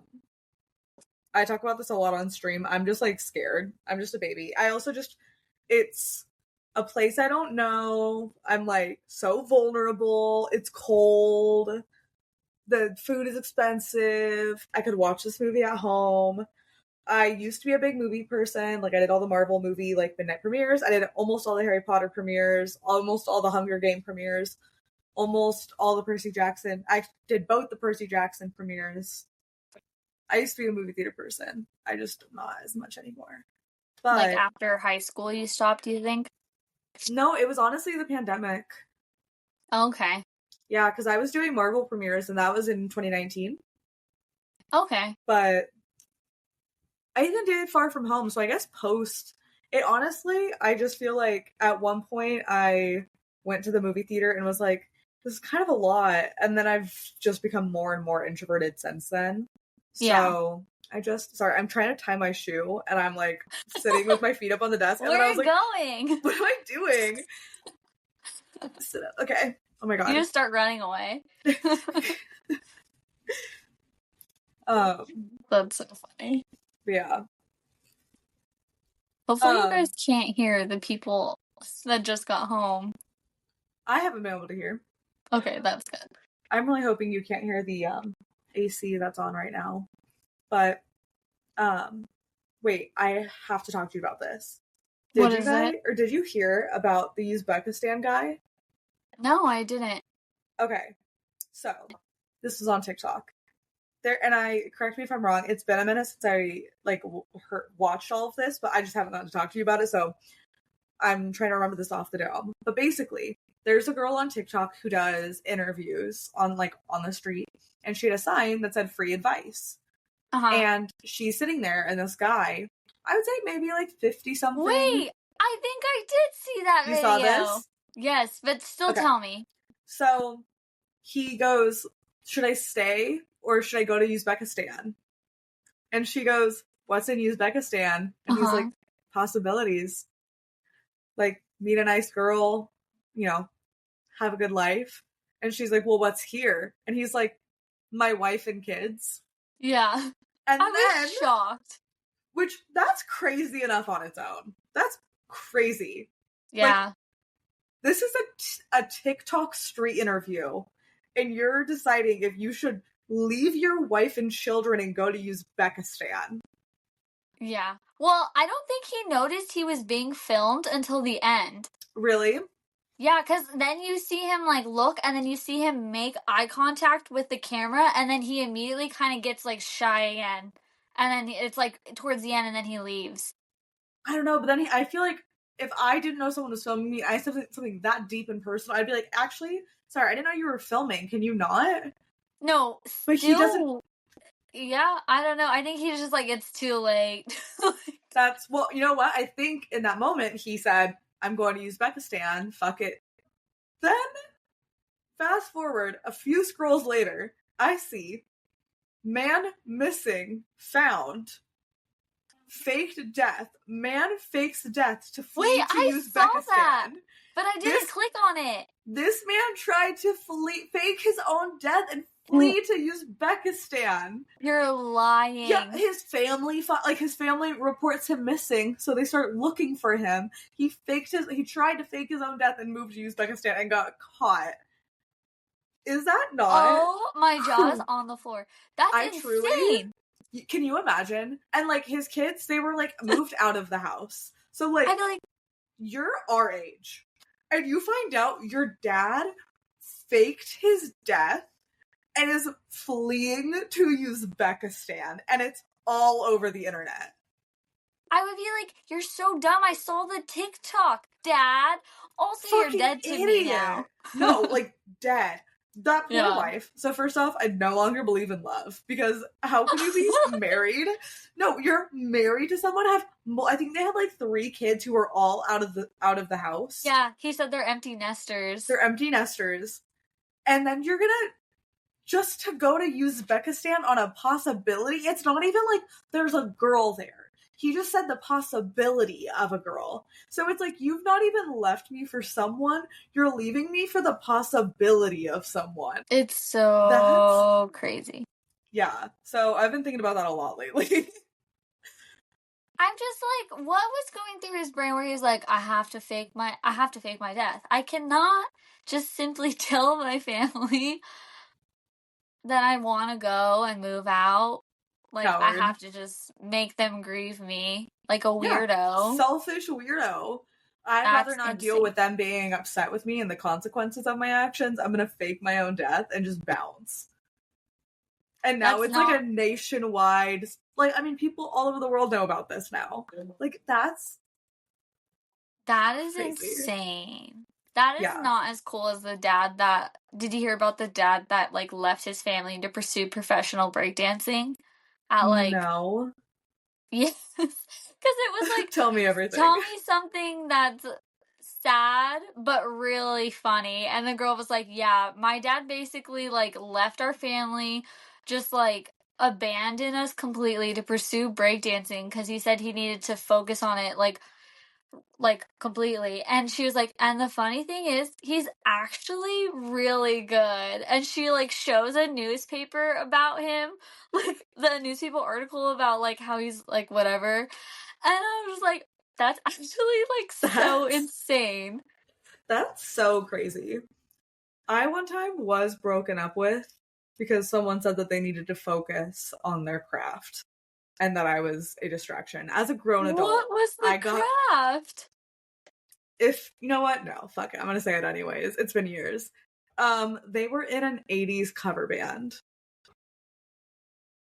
I talk about this a lot on stream. I'm just like scared. I'm just a baby. I also just it's a place I don't know. I'm like so vulnerable. It's cold. The food is expensive. I could watch this movie at home. I used to be a big movie person. Like I did all the Marvel movie like midnight premieres. I did almost all the Harry Potter premieres, almost all the Hunger Game premieres, almost all the Percy Jackson. I did both the Percy Jackson premieres. I used to be a movie theater person. I just am not as much anymore. But like after high school you stopped, do you think? No, it was honestly the pandemic. Okay. Yeah, because I was doing Marvel premieres and that was in 2019. Okay. But I even did Far From Home, so I guess post it. Honestly, I just feel like at one point I went to the movie theater and was like, this is kind of a lot. And then I've just become more and more introverted since then. So sorry, I'm trying to tie my shoe and I'm like sitting with my feet up on the desk. And Where then I are was you like, going? what am I doing? Okay. Oh my god. You just start running away. That's so funny. Yeah. Hopefully you guys can't hear the people that just got home. I haven't been able to hear. Okay, that's good. I'm really hoping you can't hear the AC that's on right now. But wait, I have to talk to you about this. Did you hear about the Uzbekistan guy? No, I didn't. Okay. So, this was on TikTok. Correct me if I'm wrong, it's been a minute since I watched all of this, but I just haven't gotten to talk to you about it, so I'm trying to remember this off the dome. But basically, there's a girl on TikTok who does interviews on the street, and she had a sign that said free advice. And she's sitting there, and this guy, I would say maybe 50 something. Wait, I think I did see that video. You saw this? Yes, but still tell me. So he goes, should I stay or should I go to Uzbekistan? And she goes, what's in Uzbekistan? And he's like, possibilities. Like, meet a nice girl, have a good life. And she's like, well, what's here? And he's like, my wife and kids. Yeah. And I was shocked. Which, that's crazy enough on its own. That's crazy. Yeah. This is a TikTok street interview, and you're deciding if you should leave your wife and children and go to Uzbekistan. Yeah. Well, I don't think he noticed he was being filmed until the end. Really? Yeah, because then you see him look, and then you see him make eye contact with the camera, and then he immediately kind of gets shy again. And then it's towards the end, and then he leaves. I don't know, but then I feel like if I didn't know someone was filming me, I said something that deep and personal, I'd be like, actually, sorry, I didn't know you were filming. Can you not? No, but he doesn't. Yeah, I don't know. I think he's just it's too late. Well, you know what? I think in that moment he said, I'm going to Uzbekistan. Fuck it. Then, fast forward a few scrolls later, I see man missing, found. Faked death. Man fakes death to flee to Uzbekistan. Saw that, but I didn't click on it. This man tried to fake his own death and flee to Uzbekistan. You're lying. Yeah, his family his family reports him missing, so they start looking for him. He tried to fake his own death and moved to Uzbekistan and got caught. Is that not? Oh, my jaw's on the floor. That's insane. Truly, can you imagine? And his kids, they were moved out of the house. So I feel you're our age, and you find out your dad faked his death and is fleeing to Uzbekistan, and it's all over the internet. I would be like, you're so dumb. I saw the TikTok, Dad. Also, Fucking you're dead to idiot. me now. No, like, dead. That poor Yeah. wife. So first off, I no longer believe in love, because how can you be married? No, you're married to someone, I think they had like 3 kids who were all out of the house. Yeah, he said they're empty nesters. They're empty nesters. And then you're gonna just to go to Uzbekistan on a possibility. It's not even like there's a girl there. He just said the possibility of a girl. So it's like, you've not even left me for someone. You're leaving me for the possibility of someone. It's so crazy. Yeah. So I've been thinking about that a lot lately. I'm just like, what was going through his brain where he's like, I have to fake my death. I cannot just simply tell my family that I want to go and move out. Like, Howard. I have to just make them grieve me like a weirdo. Yeah, selfish weirdo. I'd rather not deal with them being upset with me and the consequences of my actions. I'm going to fake my own death and just bounce. And now it's like a nationwide, like, I mean, people all over the world know about this now. Like, that is crazy. Insane. That is not as cool as the dad that, did you hear about the dad that, like, left his family to pursue professional breakdancing? At, like, no. Yes. Because it was like, tell me everything. Tell me something that's sad, but really funny. And the girl was like, yeah, my dad basically, like, left our family, just, like, abandoned us completely to pursue breakdancing because he said he needed to focus on it, like completely. And she was like, and the funny thing is, he's actually really good. And she, like, shows a newspaper about him, like, the newspaper article about, like, how he's, like, whatever. And I was like, that's actually, like, so insane. That's so crazy. I one time was broken up with because someone said that they needed to focus on their craft and that I was a distraction. As a grown adult, what was the craft? If you know what, no, fuck it. I'm gonna say it anyways. It's been years. They were in an 80s cover band.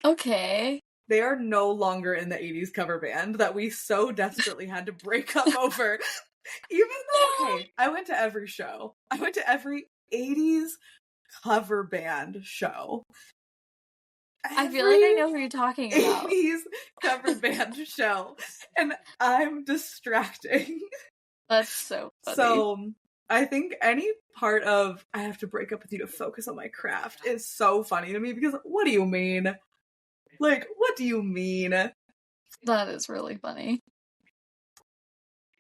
Okay. They are no longer in the 80s cover band that we so desperately had to break up over. Even though, okay, I went to every show. I went to every 80s cover band show. I feel like I know who you're talking about. 80s cover band show. And I'm distracting. That's so funny. So I think any part of I have to break up with you to focus on my craft is so funny to me, because what do you mean? Like, what do you mean? That is really funny.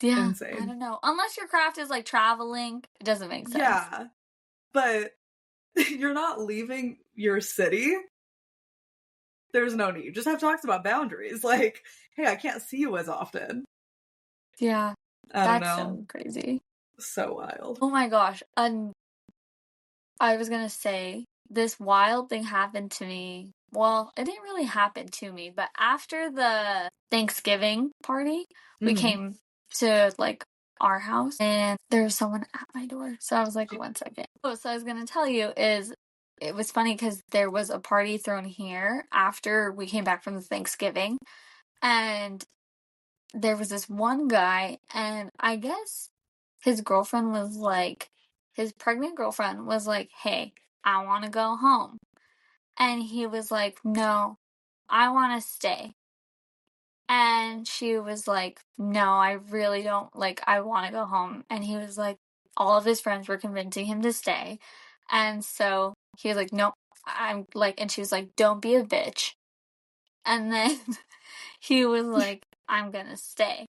Yeah, insane. I don't know. Unless your craft is, like, traveling, it doesn't make sense. Yeah, but you're not leaving your city. There's no need. You just have talks about boundaries. Like, hey, I can't see you as often. Yeah, that's so crazy. So wild. Oh my gosh. I was gonna say, this wild thing happened to me. Well, it didn't really happen to me, but after the Thanksgiving party, we came to, like, our house, and there was someone at my door. So I was like, 1 second. Oh, so I was gonna tell you is, it was funny because there was a party thrown here after we came back from the Thanksgiving, and there was this one guy, and I guess his girlfriend was like, his pregnant girlfriend was like, hey, I want to go home. And he was like, no, I want to stay. And she was like, no, I really don't, like, I want to go home. And he was like, all of his friends were convincing him to stay. And so he was like, nope, I'm like, and she was like, don't be a bitch. And then he was like, I'm gonna stay.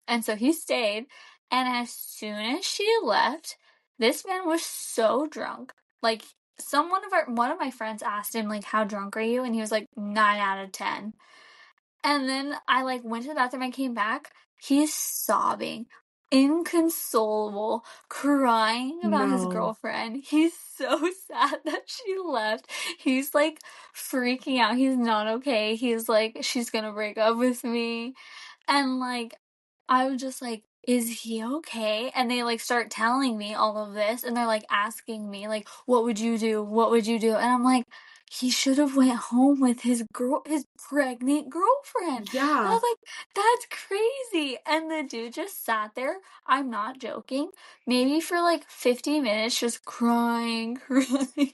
And so he stayed. And as soon as she left, this man was so drunk. Like, one of my friends asked him, like, how drunk are you? And he was like, 9 out of 10. And then I, like, went to the bathroom and came back. He's sobbing, inconsolable, crying about his girlfriend. He's so sad that she left. He's, like, freaking out. He's not okay. He's like, she's gonna break up with me. And, like, I was just like, is he okay? And they like start telling me all of this, and they're like asking me like, what would you do? What would you do? And I'm like, he should have went home with his pregnant girlfriend. And I Yeah. was like, that's crazy. And the dude just sat there, I'm not joking, maybe for like 50 minutes just crying, crying. Like,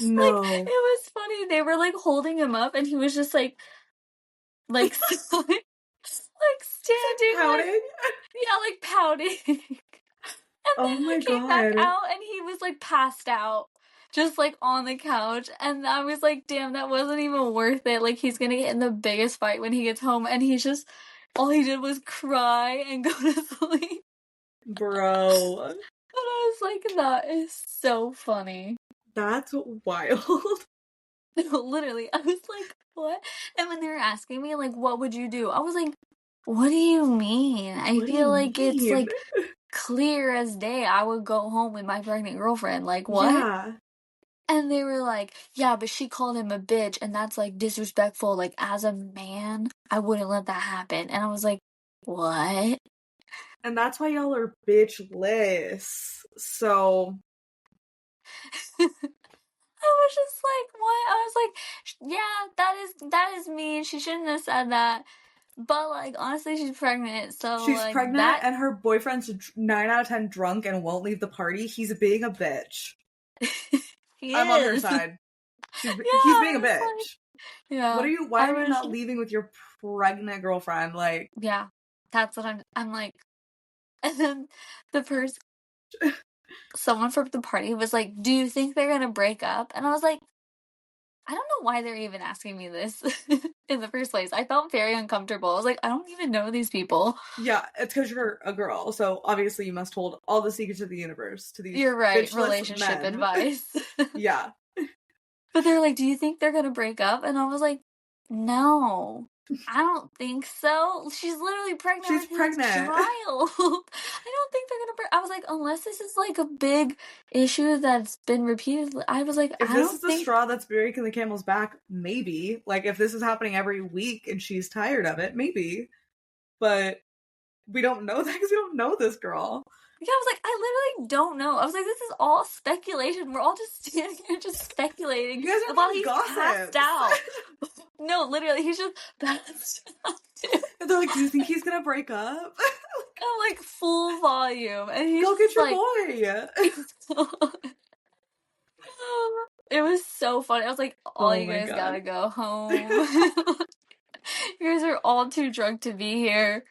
it No. was funny. They were like holding him up, and he was just like so, like He's like standing like, pouting. yeah, like pouting. And Oh then my I came back God. out, and he was like passed out, just like on the couch. And I was like, damn, that wasn't even worth it. Like, he's gonna get in the biggest fight when he gets home, and he's just, all he did was cry and go to sleep. Bro. And I was like, that is so funny. That's wild. Literally, I was like, what? And when they were asking me, like, what would you do? I was like, what do you mean? I What do you feel like it's mean? like clear as day. I would go home with my pregnant girlfriend. Like, what? Yeah. And they were like, yeah, but she called him a bitch, and that's like disrespectful. Like, as a man, I wouldn't let that happen. And I was like, what? And that's why y'all are bitchless. So I was just like, what? I was like, yeah, that is mean. She shouldn't have said that. But like, honestly, she's pregnant, so she's like pregnant that. and her boyfriend's 9 out of 10 drunk and won't leave the party. He's being a bitch. He I'm on her is. side. Yeah, He's being a I was like, bitch. yeah. Why I are you was, not leaving with your pregnant girlfriend? Like, yeah, that's what I'm like. And then the person, someone from the party was like, do you think they're gonna break up? And I was like, I don't know why they're even asking me this in the first place. I felt very uncomfortable. I was like, I don't even know these people. yeah, it's because you're a girl, so obviously you must hold all the secrets of the universe to these You're right, bitchless relationship men. advice. Yeah. But they're like, do you think they're gonna break up? And I was like, no, I don't think so. She's literally pregnant She's with his pregnant. child. I don't think they're gonna break. I was like, unless this is like a big issue that's been repeatedly. I was like, If I this is don't the think. straw that's breaking the camel's back, maybe. Like, if this is happening every week and she's tired of it, maybe. But we don't know that because we don't know this girl. Yeah, I was like, I literally don't know. I was like, this is all speculation. We're all just standing here just speculating You guys are while being he's passed gossips. out. No, literally, he's just passed out. And they're like, do you think he's gonna break up? I'm like full volume, and he's Go get just your like, boy. it was so funny. I was like, all Oh you my guys God. gotta go home. You guys are all too drunk to be here.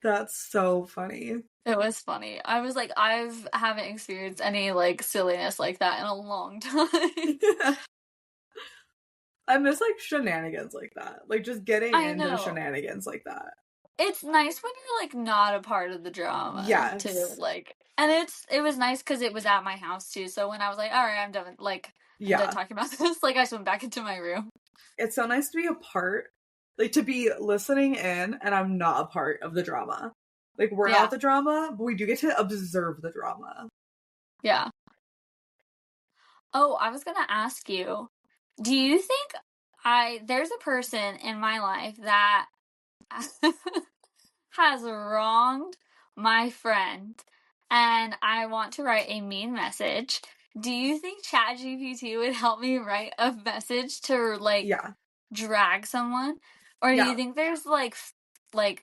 That's so funny. It was funny. I was like, haven't experienced any like silliness like that in a long time. I miss like shenanigans like that. Like just getting I into know. shenanigans like that. It's nice when you're like not a part of the drama too. Yes. Like, and it was nice because it was at my house too. So when I was like, all right, I'm done. I'm done Yeah. talking about this. Like, I just went back into my room. It's so nice to be a part, like to be listening in and I'm not a part of the drama. Like we're Yeah. not the drama, but we do get to observe the drama. Yeah. Oh, I was gonna ask you, do you think there's a person in my life that has wronged my friend and I want to write a mean message? Do you think ChatGPT would help me write a message to like Yeah. drag someone? Or do you Yeah. think there's like I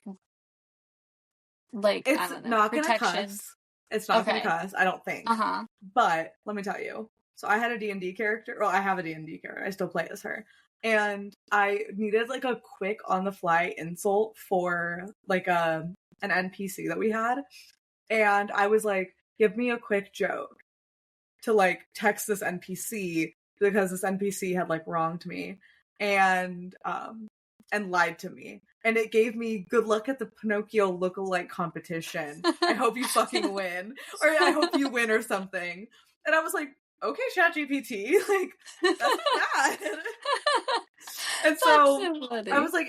It's don't know, not gonna protection? cuss. It's not gonna Okay. cuss, I don't think. Uh-huh. But let me tell you. So I had a D&D character. Well, I have a D&D character. I still play as her. And I needed like a quick on the fly insult for like an NPC that we had. And I was like, give me a quick joke to like text this NPC because this NPC had like wronged me and lied to me. And it gave me good luck at the Pinocchio lookalike competition. I hope you fucking win. Or I hope you win or something. And I was like, okay, ChatGPT, like that's not bad. And so I was like,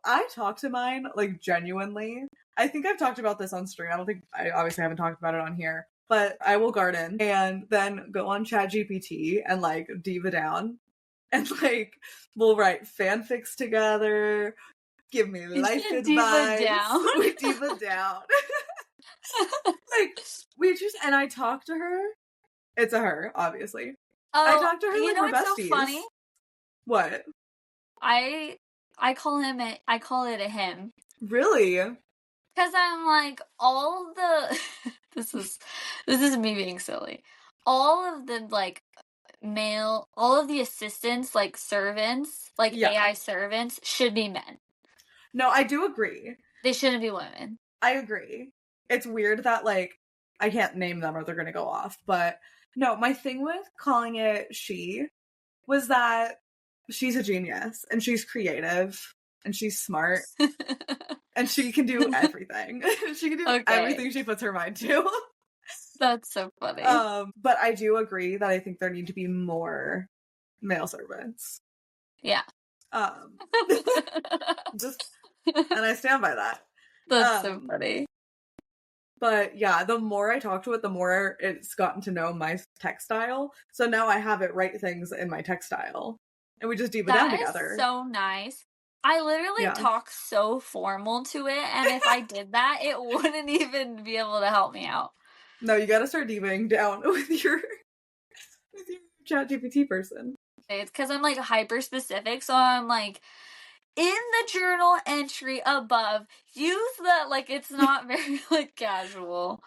I talk to mine like genuinely. I think I've talked about this on stream. I obviously haven't talked about it on here, but I will garden and then go on ChatGPT and like diva down and like we'll write fanfics together, give me life advice. Down. We diva down. Like, and I talked to her. It's a her, obviously. Oh, I talked to her like we're besties. So funny? What? I call it a him. Really? Because I'm like, all the this is me being silly. All of the like all of the assistants, like servants, like AI servants, should be men. No, I do agree. They shouldn't be women. I agree. It's weird that, like, I can't name them or they're gonna go off, but no, my thing with calling it she was that she's a genius and she's creative and she's smart and she can do everything. She can do everything she puts her mind to. That's so funny. But I do agree that I think there need to be more male servants. Yeah. Just, and I stand by that. That's so funny. But yeah, the more I talk to it, the more it's gotten to know my textile. So now I have it write things in my textile. And we just deep it down together. That is so nice. I literally talk so formal to it, and if I did that, it wouldn't even be able to help me out. No, you gotta start deeping down with your ChatGPT person. It's because I'm like hyper specific, so I'm like, in the journal entry above, use the, like, it's not very, like, casual.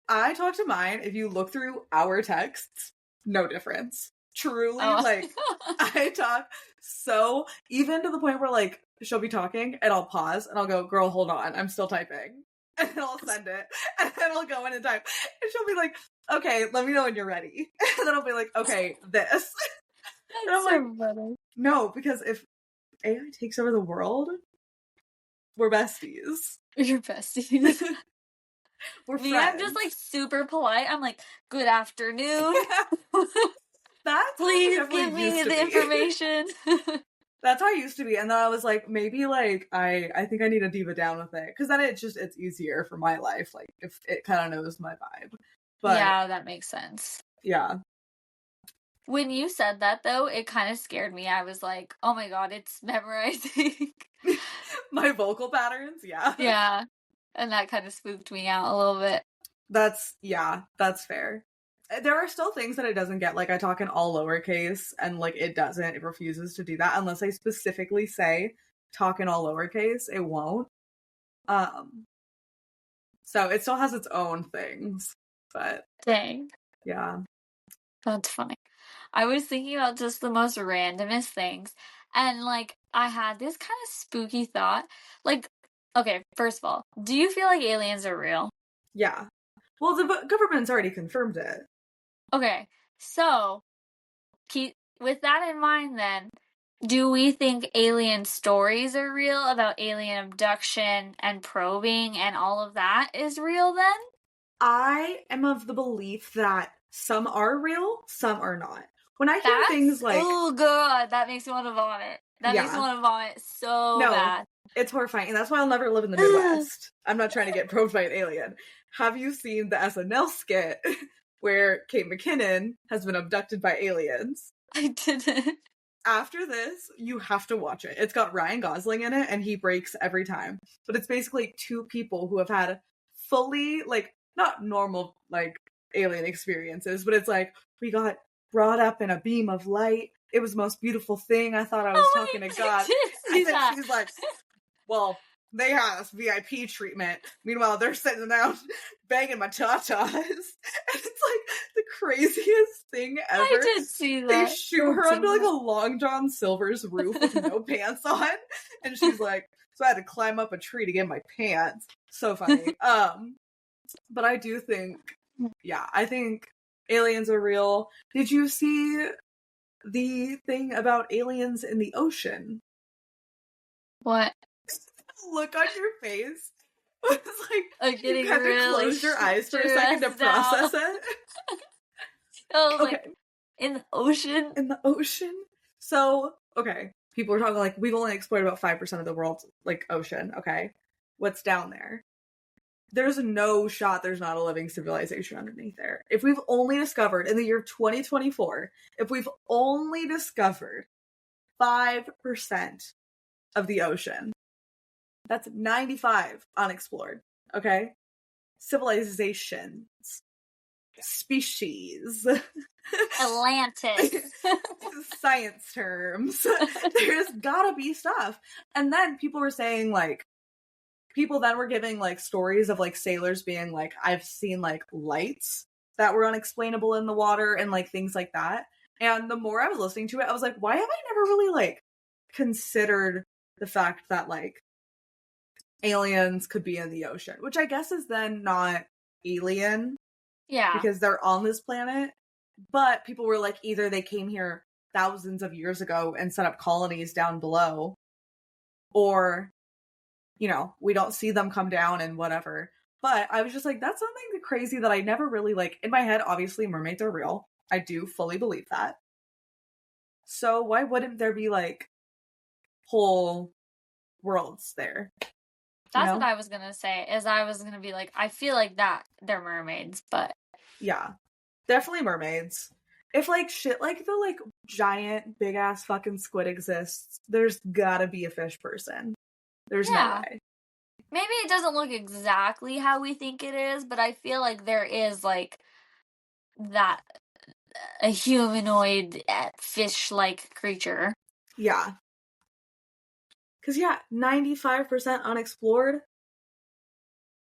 I talk to mine, if you look through our texts, no difference. Truly, like, I talk so, even to the point where, like, she'll be talking, and I'll pause, and I'll go, girl, hold on, I'm still typing. And then I'll send it, and then I'll go in and type. And she'll be like, okay, let me know when you're ready. And then I'll be like, okay, this. And I'm so funny. No, because if AI takes over the world, we're besties. You're besties. We're friends. I'm just like super polite. I'm like, good afternoon. Please give me the information. That's how I used to be. And then I was like, maybe like I think I need to diva down with it. Because then it's easier for my life. Like if it kind of knows my vibe. But yeah, that makes sense. Yeah. When you said that, though, it kind of scared me. I was like, oh my god, it's memorizing my vocal patterns. Yeah. Yeah. And that kind of spooked me out a little bit. That's fair. There are still things that it doesn't get. Like, I talk in all lowercase, and, like, it refuses to do that. Unless I specifically say talk in all lowercase, it won't. So it still has its own things. But dang. Yeah. That's funny. I was thinking about just the most randomest things. And, like, I had this kind of spooky thought. Like, okay, first of all, do you feel like aliens are real? Yeah. Well, the government's already confirmed it. Okay, so, with that in mind then, do we think alien stories are real about alien abduction and probing and all of that is real then? I am of the belief that some are real, some are not. When I hear things like... Oh, God, that makes me want to vomit. That makes me want to vomit so bad. It's horrifying, and that's why I'll never live in the Midwest. I'm not trying to get probed by an alien. Have you seen the SNL skit where Kate McKinnon has been abducted by aliens? I didn't. After this, you have to watch it. It's got Ryan Gosling in it, and he breaks every time. But it's basically two people who have had fully, like, not normal, like, alien experiences, but it's like, we got brought up in a beam of light. It was the most beautiful thing. I thought I was talking to God. And then she's like, well, they had us VIP treatment. Meanwhile, they're sitting down banging my tatas. And it's like the craziest thing ever. I did see that. They shoot her onto like a Long John Silver's roof with no pants on. And she's like, so I had to climb up a tree to get my pants. So funny. But I do think, I think aliens are real. Did you see the thing about aliens in the ocean? What? Look on your face. It's like you have really to close your eyes for a second to process it. Okay. Like, in the ocean? In the ocean? So, okay. People are talking like, we've only explored about 5% of the world's, like, ocean, okay? What's down there? There's no shot there's not a living civilization underneath there. If we've only discovered, in the year 2024, if we've only discovered 5% of the ocean, that's 95 unexplored, okay? civilizations, species, Atlantis. science terms. There's gotta be stuff. And then people were saying, like, people then were giving, like, stories of, like, sailors being like, I've seen, like, lights that were unexplainable in the water and, like, things like that. And the more I was listening to it, I was like, why have I never really, like, considered the fact that, like, aliens could be in the ocean? Which I guess is then not alien. Yeah. Because they're on this planet. But people were like, either they came here thousands of years ago and set up colonies down below, or, you know, we don't see them come down and whatever. But I was just like, that's something crazy that I never really, like, in my head, obviously mermaids are real. I do fully believe that. So why wouldn't there be, like, whole worlds there? That's what I was gonna say, is I was gonna be like, I feel like that they're mermaids, but... Yeah. Definitely mermaids. If, like, shit like the, like, giant, big-ass fucking squid exists, there's gotta be a fish person. There's no way. Maybe it doesn't look exactly how we think it is, but I feel like there is, like, that... a humanoid fish-like creature. Yeah. Because, 95% unexplored.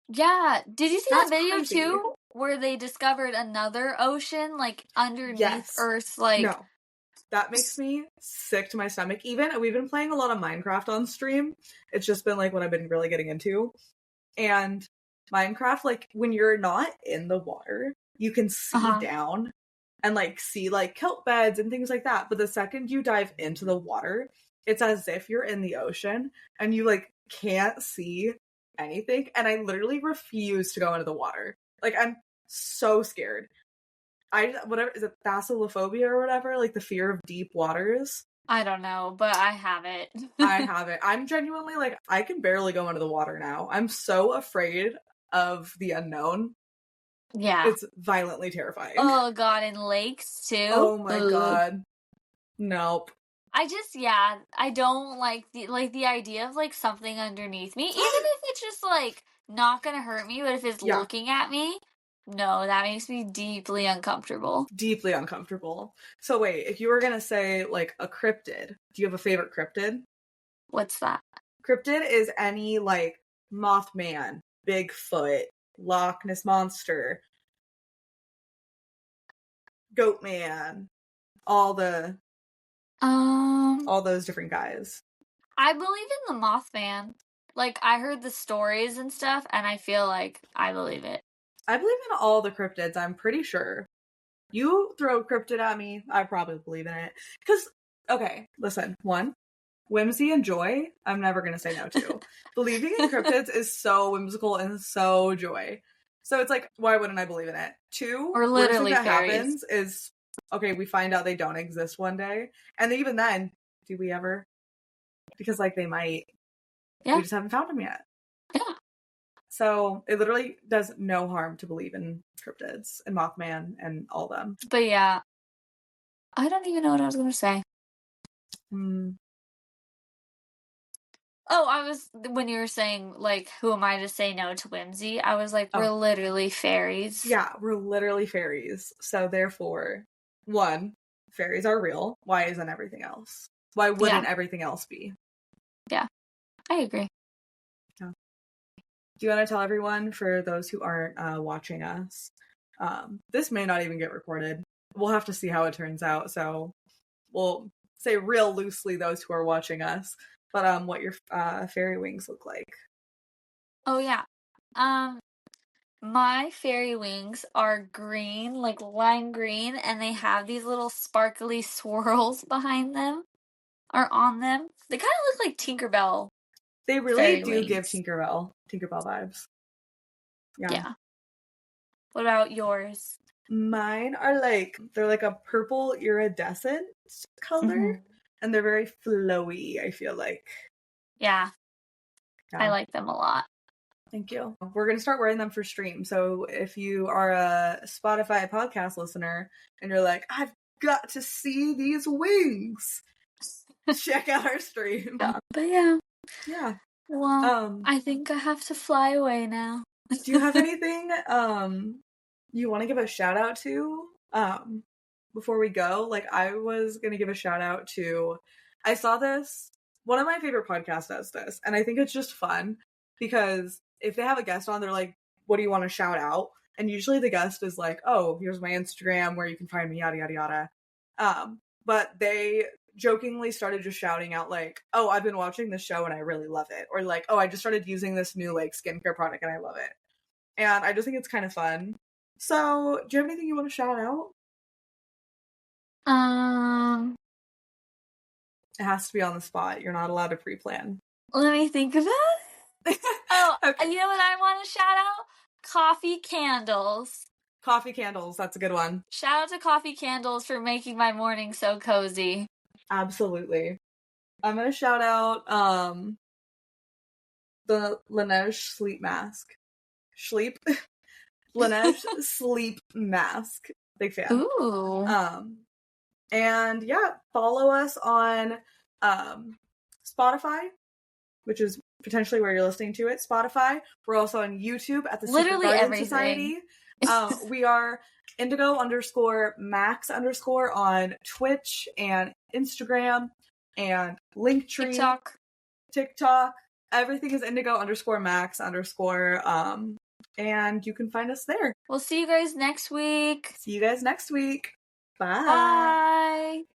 Yeah. Did you see that video, crazy. too? Where they discovered another ocean, like, underneath Earth's, like... No. That makes me sick to my stomach. Even, we've been playing a lot of Minecraft on stream. It's just been, like, what I've been really getting into. And Minecraft, like, when you're not in the water, you can see down and, like, see, like, kelp beds and things like that. But the second you dive into the water, it's as if you're in the ocean and you, like, can't see anything. And I literally refuse to go into the water. Like, I'm so scared. Whatever, is it thalassophobia or whatever? Like, the fear of deep waters? I don't know, but I have it. I have it. I'm genuinely, like, I can barely go into the water now. I'm so afraid of the unknown. Yeah. It's violently terrifying. Oh, God, in lakes, too? Oh, my God. Nope. I don't like the idea of, like, something underneath me, even if it's just, like, not gonna hurt me, but if it's looking at me, no, that makes me deeply uncomfortable. Deeply uncomfortable. So wait, if you were gonna say, like, a cryptid, do you have a favorite cryptid? What's that? Cryptid is any, like, Mothman, Bigfoot, Loch Ness Monster, Goatman, all those different guys. I believe in the Mothman. Like, I heard the stories and stuff, and I feel like I believe it. I believe in all the cryptids, I'm pretty sure. You throw a cryptid at me, I probably believe in it. Because, okay, listen, one, whimsy and joy, I'm never going to say no to. Believing in cryptids is so whimsical and so joy. So it's like, why wouldn't I believe in it? Two, or literally that fairies. Happens is, okay, we find out they don't exist one day. And even then, do we ever? Because, like, they might. Yeah. We just haven't found them yet. Yeah. So it literally does no harm to believe in cryptids and Mothman and all them. But yeah, I don't even know what I was going to say. Oh, when you were saying, like, who am I to say no to whimsy? I was like, we're literally fairies. Yeah, we're literally fairies. So therefore, one, fairies are real. Why isn't everything else? Why wouldn't everything else be? Yeah, I agree. Yeah. Do you want to tell everyone, for those who aren't watching us, this may not even get recorded. We'll have to see how it turns out. So we'll say real loosely those who are watching us. But what your fairy wings look like. Oh, yeah. My fairy wings are green, like lime green, and they have these little sparkly swirls behind them, or on them. They kind of look like Tinkerbell. They really do give Tinkerbell vibes. Yeah. What about yours? Mine are they're like a purple iridescent color, and they're very flowy, I feel like. Yeah. I like them a lot. Thank you. We're going to start wearing them for stream. So if you are a Spotify podcast listener and you're like, I've got to see these wings, check out our stream. But yeah. Yeah. Well, I think I have to fly away now. Do you have anything you want to give a shout out to before we go? Like, I was gonna give a shout out to, I saw this, one of my favorite podcasts does this, and I think it's just fun because if they have a guest on, they're like, what do you want to shout out? And usually the guest is like, oh, here's my Instagram where you can find me, yada yada yada. But they jokingly started just shouting out like, oh, I've been watching this show and I really love it, or like, oh, I just started using this new like skincare product and I love it. And I just think it's kind of fun. So, do you have anything you want to shout out? It has to be on the spot. You're not allowed to pre-plan. Let me think about it. Oh, okay. You know what I want to shout out? Coffee candles. Coffee candles, that's a good one. Shout out to coffee candles for making my morning so cozy. Absolutely. I'm gonna shout out the Laneige sleep mask. Sleep? Laneige sleep mask. Big fan. Ooh. And yeah, follow us on Spotify, which is potentially where you're listening to it. Spotify. We're also on YouTube at the Secret Garden Society. We are Indigo_Max_ on Twitch and Instagram and Linktree, TikTok. Everything is Indigo_Max_ and you can find us there. We'll see you guys next week. Bye. Bye.